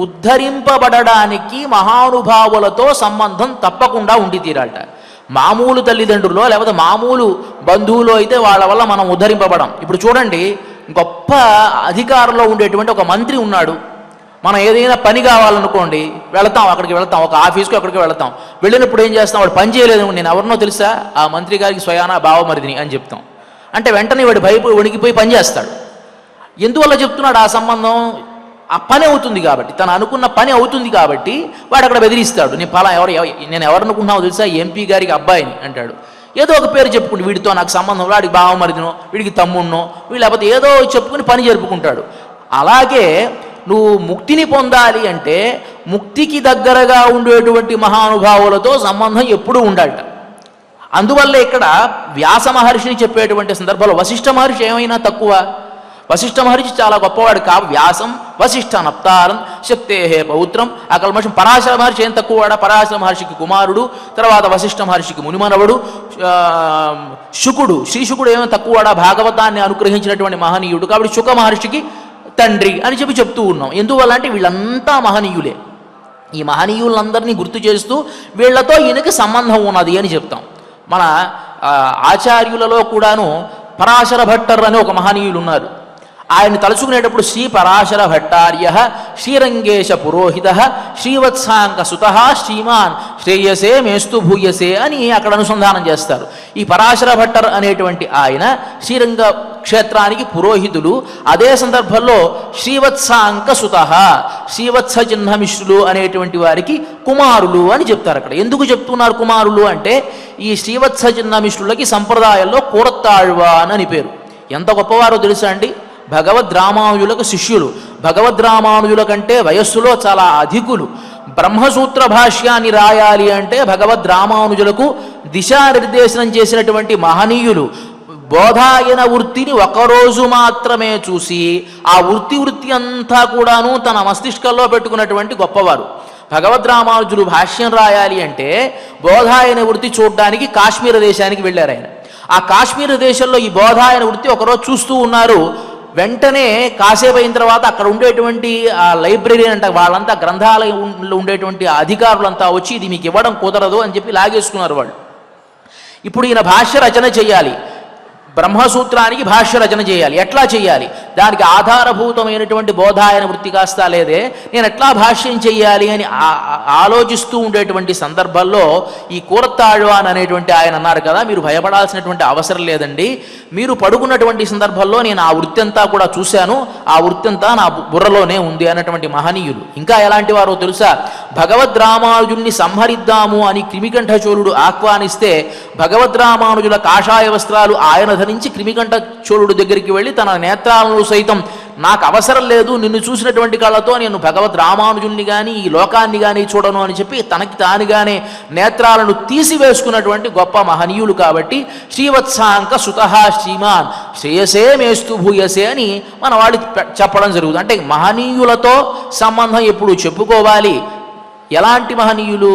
ఉద్ధరింపబడడానికి మహానుభావులతో సంబంధం తప్పకుండా ఉండి తీరాలట. మామూలు తల్లిదండ్రులో లేకపోతే మామూలు బంధువులో అయితే వాళ్ళ వల్ల మనం ఉద్ధరింపబడం. ఇప్పుడు చూడండి, గొప్ప అధికారంలో ఉండేటువంటి ఒక మంత్రి ఉన్నాడు. మనం ఏదైనా పని కావాలనుకోండి అక్కడికి వెళతాం, ఒక ఆఫీస్కి అక్కడికి వెళతాం. వెళ్ళినప్పుడు ఏం చేస్తాం? వాడు పని చేయలేదు, నేను ఎవరినో తెలుసా, ఆ మంత్రి గారికి స్వయానా బావమరిదిని అని చెప్తాం. అంటే వెంటనే వాడు వణికిపోయి పని చేస్తాడు. ఎందువల్ల చెప్తున్నాడు? ఆ సంబంధం ఆ పని అవుతుంది కాబట్టి, తను అనుకున్న పని అవుతుంది కాబట్టి వాడు అక్కడ బెదిరిస్తాడు. నేను ఎవరనుకున్నావు తెలుసా, ఎంపీ గారికి అబ్బాయిని అంటాడు. ఏదో ఒక పేరు చెప్పుకుంటు, వీడితో నాకు సంబంధం, వాడికి బావమరిదినో వీడికి తమ్ముడినో లేకపోతే ఏదో చెప్పుకుని పని జరుపుకుంటాడు. అలాగే నువ్వు ముక్తిని పొందాలి అంటే ముక్తికి దగ్గరగా ఉండేటువంటి మహానుభావులతో సంబంధం ఎప్పుడూ ఉండాలట. అందువల్ల ఇక్కడ వ్యాస మహర్షిని చెప్పేటువంటి సందర్భంలో వశిష్ఠ మహర్షి ఏమైనా తక్కువ? వశిష్ఠ మహర్షి చాలా గొప్పవాడు కా. వ్యాసం వశిష్ఠ నప్తారం శక్తే పౌత్రం అకల్మషం. పరాశర మహర్షి ఏం తక్కువవాడా? పరాశర మహర్షికి కుమారుడు, తర్వాత వశిష్ఠ మహర్షికి మునిమనవడు. శ్రీశుకుడు ఏమో తక్కువవాడా? భాగవతాన్ని అనుగ్రహించినటువంటి మహనీయుడు కాబట్టి శుక మహర్షికి తండ్రి అని చెప్తూ ఉన్నాం. ఎందువల్ల అంటే వీళ్ళంతా మహనీయులే. ఈ మహనీయులందరినీ గుర్తు చేస్తూ వీళ్లతో ఈయనకి సంబంధం ఉన్నది అని చెప్తాం. మన ఆచార్యులలో కూడాను పరాశర భట్టర్ అని ఒక మహనీయులు ఉన్నారు. ఆయన తలుచుకునేటప్పుడు శ్రీ పరాశర భట్టార్య శ్రీరంగేశ పురోహిత శ్రీవత్సాంక సుత శ్రీమాన్ శ్రేయసే మేస్తు భూయసే అని అక్కడ అనుసంధానం చేస్తారు. ఈ పరాశర భట్టర్ అనేటువంటి ఆయన శ్రీరంగ క్షేత్రానికి పురోహితులు. అదే సందర్భంలో శ్రీవత్సాంక సుత శ్రీవత్స చిహ్నమిశ్రులు అనేటువంటి వారికి కుమారులు అని చెప్తారు. అక్కడ ఎందుకు చెప్తున్నారు కుమారులు అంటే ఈ శ్రీవత్స చిహ్నమిశ్రులకి సంప్రదాయంలో కూరత్తాళ్వాన్ అని పేరు. ఎంత గొప్పవారో తెలుసా అండి. భగవద్రామానుజులకు శిష్యులు. భగవద్రామానుజుల కంటే వయస్సులో చాలా అధికులు. బ్రహ్మసూత్ర భాష్యాన్ని రాయాలి అంటే భగవద్రామానుజులకు దిశానిర్దేశనం చేసినటువంటి మహనీయులు. బోధాయన వృత్తిని ఒకరోజు మాత్రమే చూసి ఆ వృత్తి అంతా కూడాను తన మస్తిష్కంలో పెట్టుకున్నటువంటి గొప్పవారు. భగవద్రామానుజులు భాష్యం రాయాలి అంటే బోధాయన వృత్తి చూడడానికి కాశ్మీర దేశానికి వెళ్ళారు ఆయన. ఆ కాశ్మీర దేశంలో ఈ బోధాయన వృత్తి ఒకరోజు చూస్తూ ఉన్నారు. వెంటనే కాసేపు అయిన తర్వాత అక్కడ ఉండేటువంటి ఆ లైబ్రరీ అంటే వాళ్ళంతా గ్రంథాలయంలో ఉండేటువంటి అధికారులంతా వచ్చి ఇది మీకు ఇవ్వడం కుదరదు అని చెప్పి లాగేసుకున్నారు వాళ్ళు. ఇప్పుడు ఈయన భాష్య రచన చేయాలి, బ్రహ్మసూత్రానికి భాష్య రచన చేయాలి. ఎట్లా చేయాలి? దానికి ఆధారభూతమైనటువంటి బోధాయన వృత్తి కాస్తా లేదే, నేను ఎట్లా భాష్యం చెయ్యాలి అని ఆలోచిస్తూ ఉండేటువంటి సందర్భంలో ఈ కూరత్తాళ్వాన్ అనేటువంటి ఆయన అన్నారు కదా, మీరు భయపడాల్సినటువంటి అవసరం లేదండి, మీరు పడుకున్నటువంటి సందర్భంలో నేను ఆ వృత్తి అంతా కూడా చూశాను, ఆ వృత్తి అంతా నా బుర్రలోనే ఉంది అన్నటువంటి మహనీయులు. ఇంకా ఎలాంటి వారో తెలుసా? భగవద్రామానుజుల్ని సంహరిద్దాము అని క్రిమికంఠ చోళుడు ఆహ్వానిస్తే భగవద్రామానుజుల కాషాయ వస్త్రాలు ఆయన ధరించి క్రిమికంఠ చోళుడు దగ్గరికి వెళ్ళి తన నేత్రాలను సైతం నాకు అవసరం లేదు, నిన్ను చూసినటువంటి కళ్ళతో నేను భగవద్రామానుజుల్ని కానీ ఈ లోకాన్ని కానీ చూడను అని చెప్పి తనకి తానుగానే నేత్రాలను తీసివేసుకున్నటువంటి గొప్ప మహనీయులు. కాబట్టి శ్రీవత్సాంక సుత శ్రీమాన్ శ్రేయసే మేస్తు భూయసే అని మన వాళ్ళు చెప్పడం జరుగుతుంది. అంటే మహనీయులతో సంబంధం ఎప్పుడు చెప్పుకోవాలి. ఎలాంటి మహనీయులు?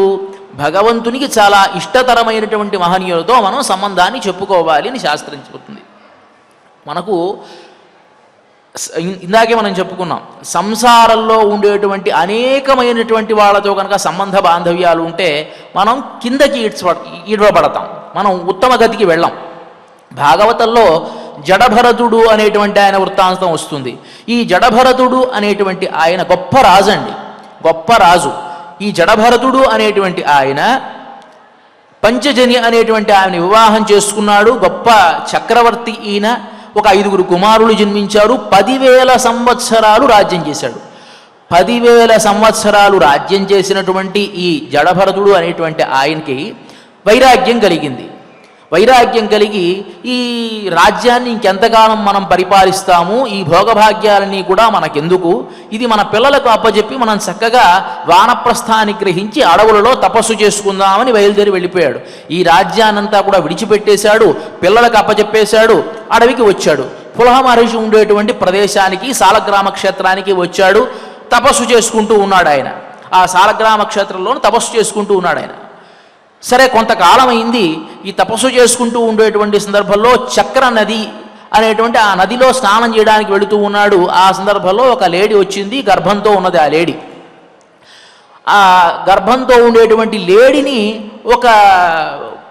భగవంతునికి చాలా ఇష్టతరమైనటువంటి మహనీయులతో మనం సంబంధాన్ని చెప్పుకోవాలి అని శాస్త్రం చెబుతుంది. మనకు ఇందాకే మనం చెప్పుకున్నాం, సంసారంలో ఉండేటువంటి అనేకమైనటువంటి వాళ్ళతో కనుక సంబంధ బాంధవ్యాలు ఉంటే మనం కిందకి ఈడ్వబడతాం, మనం ఉత్తమ గతికి వెళ్ళాం. భాగవతంలో జడభరతుడు అనేటువంటి ఆయన వృత్తాంతం వస్తుంది. ఈ జడభరతుడు అనేటువంటి ఆయన గొప్ప రాజు అండి, గొప్ప రాజు. ఈ జడభరతుడు అనేటువంటి ఆయన పంచజని అనేటువంటి ఆయన వివాహం చేసుకున్నాడు. గొప్ప చక్రవర్తి ఈయన. ఒక 5 కుమారులు జన్మించారు. 10,000 సంవత్సరాలు రాజ్యం చేశాడు. 10,000 సంవత్సరాలు రాజ్యం చేసినటువంటి ఈ జడభరతుడు అనేటువంటి ఆయనకి వైరాగ్యం కలిగింది. వైరాగ్యం కలిగి ఈ రాజ్యాన్ని ఇంకెంతకాలం మనం పరిపాలిస్తాము, ఈ భోగభాగ్యాలన్నీ కూడా మనకెందుకు, ఇది మన పిల్లలకు అప్పచెప్పి మనం చక్కగా వానప్రస్థాన్ని గ్రహించి అడవులలో తపస్సు చేసుకుందామని బయలుదేరి వెళ్ళిపోయాడు. ఈ రాజ్యాన్నంతా కూడా విడిచిపెట్టేశాడు, పిల్లలకు అప్పచెప్పేశాడు, అడవికి వచ్చాడు. పులహ మహర్షి ఉండేటువంటి ప్రదేశానికి సాలగ్రామ క్షేత్రానికి వచ్చాడు. తపస్సు చేసుకుంటూ ఉన్నాడు ఆయన. ఆ సాలగ్రామ క్షేత్రంలో తపస్సు చేసుకుంటూ ఉన్నాడు ఆయన. సరే, కొంతకాలం అయింది. ఈ తపస్సు చేసుకుంటూ ఉండేటువంటి సందర్భంలో చక్ర నది అనేటువంటి ఆ నదిలో స్నానం చేయడానికి వెళుతూ ఉన్నాడు. ఆ సందర్భంలో ఒక లేడీ వచ్చింది, గర్భంతో ఉన్నది. ఆ లేడీ, ఆ గర్భంతో ఉండేటువంటి లేడీని ఒక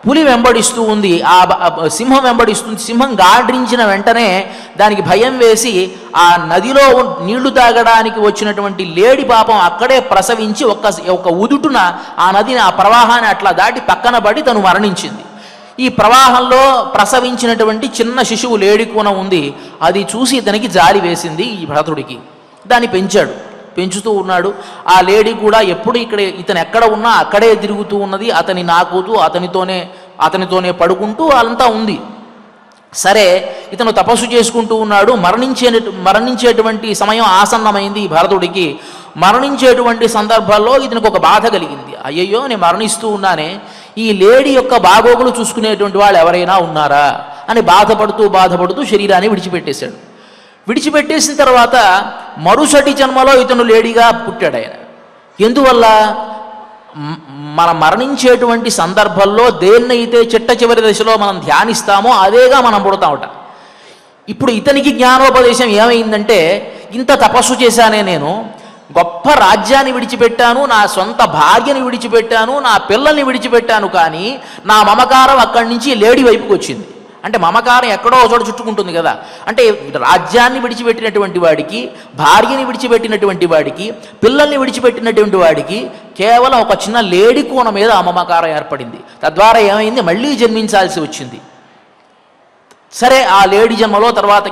పులి వెంబడిస్తూ ఉంది, ఆ సింహం వెంబడిస్తుంది. సింహం గాడ్రించిన వెంటనే దానికి భయం వేసి ఆ నదిలో నీళ్లు తాగడానికి వచ్చినటువంటి లేడి పాపం అక్కడే ప్రసవించి ఒక ఉదుటున ఆ నదిని, ఆ ప్రవాహాన్ని అట్లా దాటి పక్కన పడి తను మరణించింది. ఈ ప్రవాహంలో ప్రసవించినటువంటి చిన్న శిశువు లేడి కూన ఉంది. అది చూసి ఇతనికి జాలి వేసింది ఈ భరతుడికి. దాన్ని పెంచుతూ ఉన్నాడు. ఆ లేడీ కూడా ఎప్పుడు ఇతను ఎక్కడ ఉన్నా అక్కడే తిరుగుతూ ఉన్నది. అతని నాకుతూ అతనితోనే పడుకుంటూ అంతా ఉంది. సరే, ఇతను తపస్సు చేసుకుంటూ ఉన్నాడు. మరణించేటువంటి సమయం ఆసన్నమైంది ఈ భరతుడికి. మరణించేటువంటి సందర్భాల్లో ఇతనికి ఒక బాధ కలిగింది. అయ్యయ్యో, నేను మరణిస్తూ ఉన్నానే, ఈ లేడీ యొక్క బాగోగులు చూసుకునేటువంటి వాళ్ళు ఎవరైనా ఉన్నారా అని బాధపడుతూ శరీరాన్ని విడిచిపెట్టేశాడు. విడిచిపెట్టేసిన తర్వాత మరుసటి జన్మలో ఇతను లేడీగా పుట్టాడు ఆయన. ఎందువల్ల? మనం మరణించేటువంటి సందర్భంలో దేన్నైతే చిట్ట చివరి దశలో మనం ధ్యానిస్తామో అదేగా మనం పుడతామట. ఇప్పుడు ఇతనికి జ్ఞానోపదేశం ఏమైందంటే, ఇంత తపస్సు చేశానే నేను, గొప్ప రాజ్యాన్ని విడిచిపెట్టాను, నా సొంత భార్యని విడిచిపెట్టాను, నా పిల్లల్ని విడిచిపెట్టాను, కానీ నా మమకారం అక్కడి నుంచి లేడి వైపుకి వచ్చింది. అంటే మమకారం ఎక్కడో చోట చుట్టుకుంటుంది కదా. అంటే రాజ్యాన్ని విడిచిపెట్టినటువంటి వాడికి, భార్యని విడిచిపెట్టినటువంటి వాడికి, పిల్లల్ని విడిచిపెట్టినటువంటి వాడికి కేవలం ఒక చిన్న లేడి కోణ మీద ఆ మమకారం ఏర్పడింది. తద్వారా ఏమైంది, మళ్ళీ జన్మించాల్సి వచ్చింది. సరే, ఆ లేడి జన్మలో తర్వాత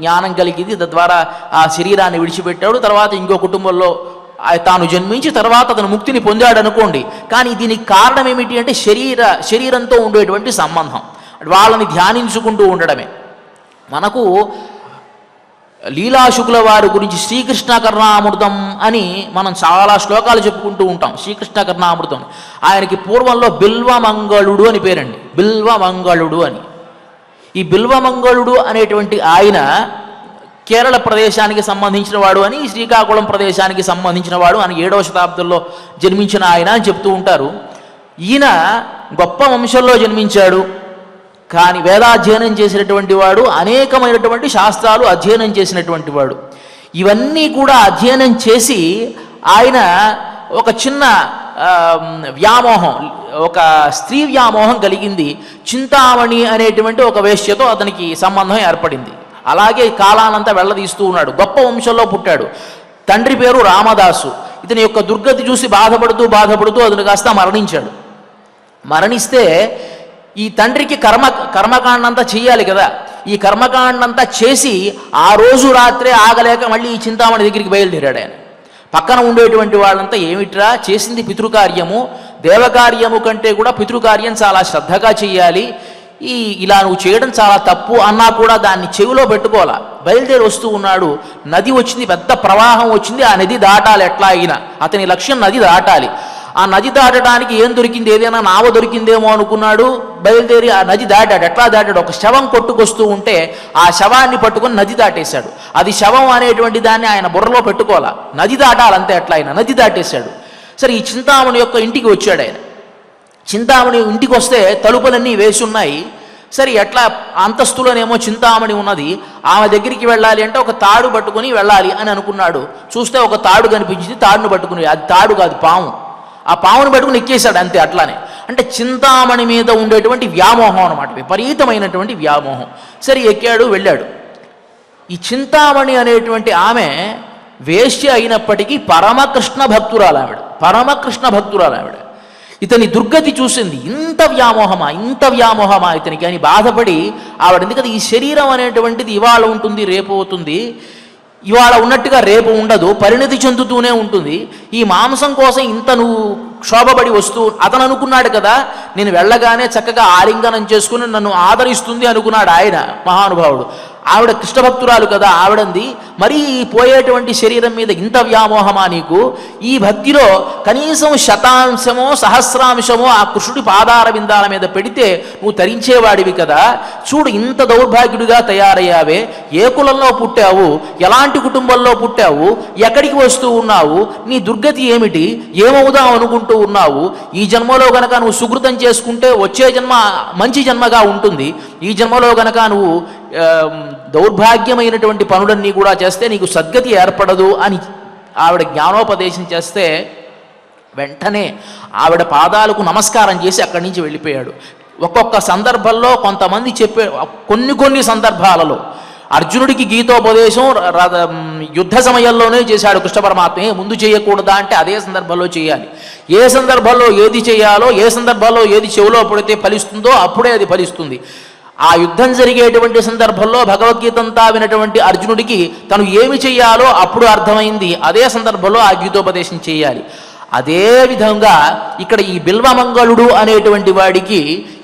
జ్ఞానం కలిగింది, తద్వారా ఆ శరీరాన్ని విడిచిపెట్టాడు. తర్వాత ఇంకో కుటుంబంలో తాను జన్మించి తర్వాత అతను ముక్తిని పొందాడు అనుకోండి. కానీ దీనికి కారణం ఏమిటి అంటే శరీరంతో ఉండేటువంటి సంబంధం, వాళ్ళని ధ్యానించుకుంటూ ఉండడమే. మనకు లీలాశుకుల వారి గురించి శ్రీకృష్ణ కర్ణామృతం అని మనం చాలా శ్లోకాలు చెప్పుకుంటూ ఉంటాం. శ్రీకృష్ణ కర్ణామృతం, ఆయనకి పూర్వంలో బిల్వమంగళుడు అని పేరండి, బిల్వమంగళుడు అని. ఈ బిల్వమంగళుడు అనేటువంటి ఆయన కేరళ ప్రదేశానికి సంబంధించిన వాడు అని, శ్రీకాకుళం ప్రదేశానికి సంబంధించిన వాడు అని 7వ శతాబ్దంలో జన్మించిన ఆయన అని చెప్తూ ఉంటారు. ఈయన గొప్ప వంశంలో జన్మించాడు, కానీ వేదాధ్యయనం చేసినటువంటి వాడు, అనేకమైనటువంటి శాస్త్రాలు అధ్యయనం చేసినటువంటి వాడు. ఇవన్నీ కూడా అధ్యయనం చేసి ఆయన ఒక చిన్న వ్యామోహం, ఒక స్త్రీ వ్యామోహం కలిగింది. చింతామణి అనేటువంటి ఒక వేశ్యతో అతనికి సంబంధం ఏర్పడింది. అలాగే కాలానంతా వెళ్ళదీస్తూ ఉన్నాడు. గొప్ప వంశంలో పుట్టాడు. తండ్రి పేరు రామదాసు. ఇతని యొక్క దుర్గతి చూసి బాధపడుతూ అతను కాస్త మరణించాడు. మరణిస్తే ఈ తండ్రికి కర్మకాండంతా చెయ్యాలి కదా. ఈ కర్మకాండంతా చేసి ఆ రోజు రాత్రే ఆగలేక మళ్ళీ ఈ చింతామణి దగ్గరికి బయలుదేరాడు ఆయన. పక్కన ఉండేటువంటి వాళ్ళంతా ఏమిట్రా చేసింది పితృకార్యము, దేవకార్యము కంటే కూడా పితృకార్యం చాలా శ్రద్ధగా చెయ్యాలి, ఇలా నువ్వు చేయడం చాలా తప్పు అన్నా కూడా దాన్ని చెవిలో పెట్టుకోవాలా. బయలుదేరి వస్తూ ఉన్నాడు. నది వచ్చింది, పెద్ద ప్రవాహం వచ్చింది. ఆ నది దాటాలి ఎట్లా అయినా, అతని లక్ష్యం నది దాటాలి. ఆ నది దాటడానికి ఏం దొరికింది, ఏదైనా నావ దొరికిందేమో అనుకున్నాడు. బయలుదేరి ఆ నది దాటాడు. ఎట్లా దాటాడు, ఒక శవం కొట్టుకొస్తూ ఉంటే ఆ శవాన్ని పట్టుకొని నది దాటేశాడు. అది శవం అనేటువంటి దాన్ని ఆయన బుర్రలో పెట్టుకోవాలా, నది దాటాలంతే ఎట్లా అయినా. నది దాటేశాడు. సరే, ఈ చింతామణి యొక్క ఇంటికి వచ్చాడు ఆయన. చింతామణి ఇంటికి వస్తే తలుపులన్నీ వేసి ఉన్నాయి. సరే, ఎట్లా అంతస్తులోనేమో చింతామణి ఉన్నది, ఆమె దగ్గరికి వెళ్ళాలి అంటే ఒక తాడు పట్టుకుని వెళ్ళాలి అని అనుకున్నాడు. చూస్తే ఒక తాడు కనిపించింది, తాడును పట్టుకుని, అది తాడు కాదు పాము. ఆ పామును పట్టుకుని ఎక్కేశాడు అంతే. అట్లానే అంటే చింతామణి మీద ఉండేటువంటి వ్యామోహం అనమాట, విపరీతమైనటువంటి వ్యామోహం. సరే, ఎక్కాడు, వెళ్ళాడు. ఈ చింతామణి అనేటువంటి ఆమె వేశ్య అయినప్పటికీ పరమకృష్ణ భక్తురాలు ఆవిడ. ఇతని దుర్గతి చూసింది. ఇంత వ్యామోహమా ఇతనికి అని బాధపడి ఆవిడ, ఎందుకంటే ఈ శరీరం అనేటువంటిది ఇవాళ ఉంటుంది, రేపు అవుతుంది, ఇవాళ ఉన్నట్టుగా రేపు ఉండదు, పరిణతి చెందుతూనే ఉంటుంది. ఈ మాంసం కోసం ఇంత నువ్వు క్షోభపడి వస్తూ, అతను అనుకున్నాడు కదా నేను వెళ్ళగానే చక్కగా ఆలింగనం చేసుకుని నన్ను ఆదరిస్తుంది అనుకున్నాడు ఆయన మహానుభావుడు. ఆవిడ కృష్ణభక్తురాలు కదా, ఆవిడంది మరీ పోయేటువంటి శరీరం మీద ఇంత వ్యామోహమా నీకు? ఈ భక్తిలో కనీసం శతాంశమో సహస్రాంశమో ఆ కృష్ణుడి పాదార విందాల మీద పెడితే నువ్వు తరించేవాడివి కదా. చూడు, ఇంత దౌర్భాగ్యుడిగా తయారయ్యావే, ఏ కులంలో పుట్టావు, ఎలాంటి కుటుంబంలో పుట్టావు, ఎక్కడికి వస్తూ ఉన్నావు, నీ దుర్గతి ఏమిటి, ఏమవుదాం అనుకుంటూ ఉన్నావు? ఈ జన్మలో గనక నువ్వు సుకృతం చేసుకుంటే వచ్చే జన్మ మంచి జన్మగా ఉంటుంది. ఈ జన్మలో గనక నువ్వు దౌర్భాగ్యమైనటువంటి పనులన్నీ కూడా చేస్తే నీకు సద్గతి ఏర్పడదు అని ఆవిడ జ్ఞానోపదేశం చేస్తే వెంటనే ఆవిడ పాదాలకు నమస్కారం చేసి అక్కడి నుంచి వెళ్ళిపోయాడు. ఒక్కొక్క సందర్భంలో కొంతమంది చెప్పే కొన్ని సందర్భాలలో అర్జునుడికి గీతోపదేశం యుద్ధ సమయంలోనే చేశాడు కృష్ణ పరమాత్మే, ముందు చేయకూడదా అంటే అదే సందర్భంలో చేయాలి. ఏ సందర్భంలో ఏది చేయాలో, ఏ సందర్భంలో ఏది చెవిలో పడితే ఫలిస్తుందో అప్పుడే అది ఫలిస్తుంది. ఆ యుద్ధం జరిగేటువంటి సందర్భంలో భగవద్గీత అంతా వినటువంటి అర్జునుడికి తను ఏమి చెయ్యాలో అప్పుడు అర్థమైంది. అదే సందర్భంలో ఆ గీతోపదేశం చేయాలి. అదే విధంగా ఇక్కడ ఈ బిల్వమంగళుడు అనేటువంటి వాడికి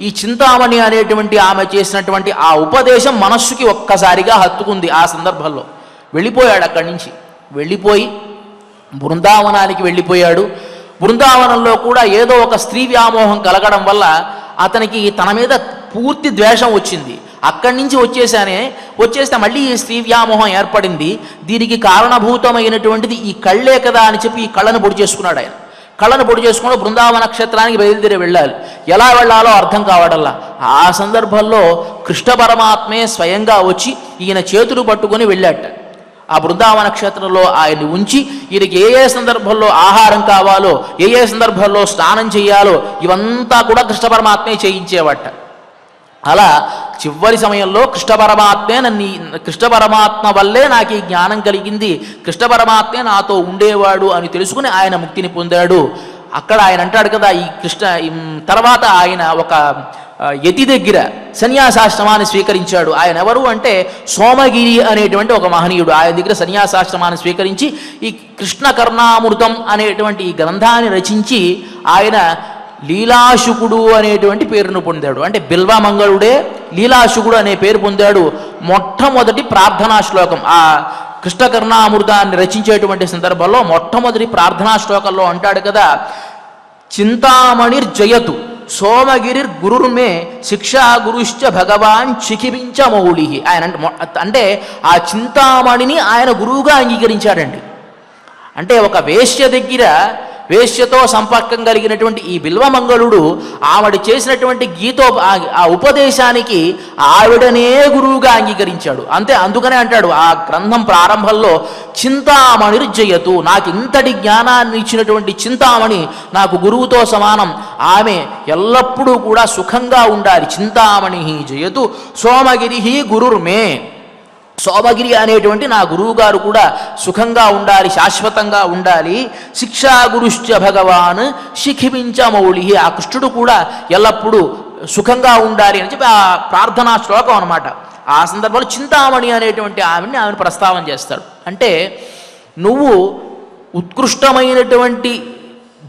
ఈ చింతామణి అనేటువంటి ఆమె చేసినటువంటి ఆ ఉపదేశం మనస్సుకి ఒక్కసారిగా హత్తుకుంది. ఆ సందర్భంలో వెళ్ళిపోయాడు. అక్కడి నుంచి వెళ్ళిపోయి బృందావనానికి వెళ్ళిపోయాడు. బృందావనంలో కూడా ఏదో ఒక స్త్రీ వ్యామోహం కలగడం వల్ల అతనికి తన మీద పూర్తి ద్వేషం వచ్చింది. అక్కడి నుంచి వచ్చేస్తే మళ్ళీ ఈ స్త్రీ వ్యామోహం ఏర్పడింది. దీనికి కారణభూతమైనటువంటిది ఈ కళ్ళే కదా అని చెప్పి ఈ కళ్ళను పొడి చేసుకున్నాడు ఆయన. కళ్ళను పొడి చేసుకుని బృందావన క్షేత్రానికి బయలుదేరి వెళ్ళాలి. ఎలా వెళ్ళాలో అర్థం కావడల్లా. ఆ సందర్భంలో కృష్ణ పరమాత్మే స్వయంగా వచ్చి ఈయన చేతులు పట్టుకొని వెళ్ళాట. ఆ బృందావన క్షేత్రంలో ఆయన్ని ఉంచి ఈయనకి ఏ ఏ సందర్భంలో ఆహారం కావాలో, ఏ ఏ సందర్భంలో స్నానం చేయాలో ఇవంతా కూడా కృష్ణ పరమాత్మే చేయించేవాట. అలా చివరి సమయంలో కృష్ణ పరమాత్మ వల్లే నాకు ఈ జ్ఞానం కలిగింది, కృష్ణ పరమాత్మే నాతో ఉండేవాడు అని తెలుసుకుని ఆయన ముక్తిని పొందాడు. అక్కడ ఆయన అంటాడు కదా, తర్వాత ఆయన ఒక యతి దగ్గర సన్యాసాశ్రమాన్ని స్వీకరించాడు. ఆయన ఎవరు అంటే సోమగిరి అనేటువంటి ఒక మహనీయుడు. ఆయన దగ్గర సన్యాసాశ్రమాన్ని స్వీకరించి ఈ కృష్ణ కర్ణామృతం అనేటువంటి ఈ గ్రంథాన్ని రచించి ఆయన లీలాశుకుడు అనేటువంటి పేరును పొందాడు. అంటే బిల్వమంగళుడే లీలాశుకుడు అనే పేరు పొందాడు. మొట్టమొదటి ప్రార్థనా శ్లోకం ఆ కృష్ణ కర్ణామృతాన్ని రచించేటువంటి సందర్భంలో మొట్టమొదటి ప్రార్థనా శ్లోకంలో అంటాడు కదా, చింతామణిర్జయతు సోమగిరిర్ గురుర్మే శిక్షా గురుశ్చ భగవాన్ చికిపించ మౌళి. ఆయన అంటే ఆ చింతామణిని ఆయన గురువుగా అంగీకరించాడండి. అంటే ఒక వేశ్య దగ్గర వేశ్యతో సంపర్కం కలిగినటువంటి ఈ బిల్వమంగళుడు ఆవిడ చేసినటువంటి ఆ ఉపదేశానికి ఆవిడనే గురువుగా అంగీకరించాడు. అందుకనే అంటాడు ఆ గ్రంథం ప్రారంభంలో, చింతామణిర్జయతు, నాకు ఇంతటి జ్ఞానాన్ని ఇచ్చినటువంటి చింతామణి నాకు గురువుతో సమానం, ఆమె ఎల్లప్పుడూ కూడా సుఖంగా ఉండాలి. చింతామణి జయతు సోమగిరి గురుర్మే, సోమగిరి అనేటువంటి నా గురువుగారు కూడా సుఖంగా ఉండాలి, శాశ్వతంగా ఉండాలి. శిక్షా గురుశ్చ భగవాన్ శిఖిపించ మౌళి, ఆ కృష్ణుడు కూడా ఎల్లప్పుడూ సుఖంగా ఉండాలి అని చెప్పి ఆ ప్రార్థనా శ్లోకం అనమాట. ఆ సందర్భంలో చింతామణి అనేటువంటి ఆమెను ప్రస్తావన చేస్తాడు. అంటే నువ్వు ఉత్కృష్టమైనటువంటి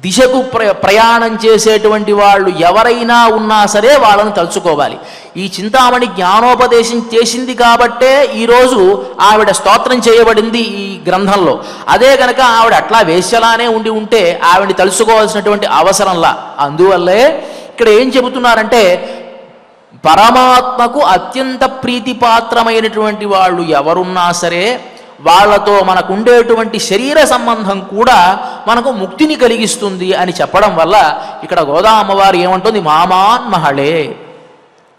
దిశకు ప్రయాణం చేసేటువంటి వాళ్ళు ఎవరైనా ఉన్నా సరే వాళ్ళను తలుచుకోవాలి. ఈ చింతామణి జ్ఞానోపదేశం చేసింది కాబట్టే ఈరోజు ఆవిడ స్తోత్రం చేయబడింది ఈ గ్రంథంలో. అదే కనుక ఆవిడ అట్లా వేశ్యలానే ఉంటే ఆవిడని తలుచుకోవాల్సినటువంటి అవసరంలా. అందువల్లే ఇక్కడ ఏం చెబుతున్నారంటే, పరమాత్మకు అత్యంత ప్రీతిపాత్రమైనటువంటి వాళ్ళు ఎవరున్నా సరే వాళ్ళతో మనకు ఉండేటువంటి శరీర సంబంధం కూడా మనకు ముక్తిని కలిగిస్తుంది అని చెప్పడం వల్ల ఇక్కడ గోదా అమ్మవారు ఏమంటుంది, మామాన్ మహళే,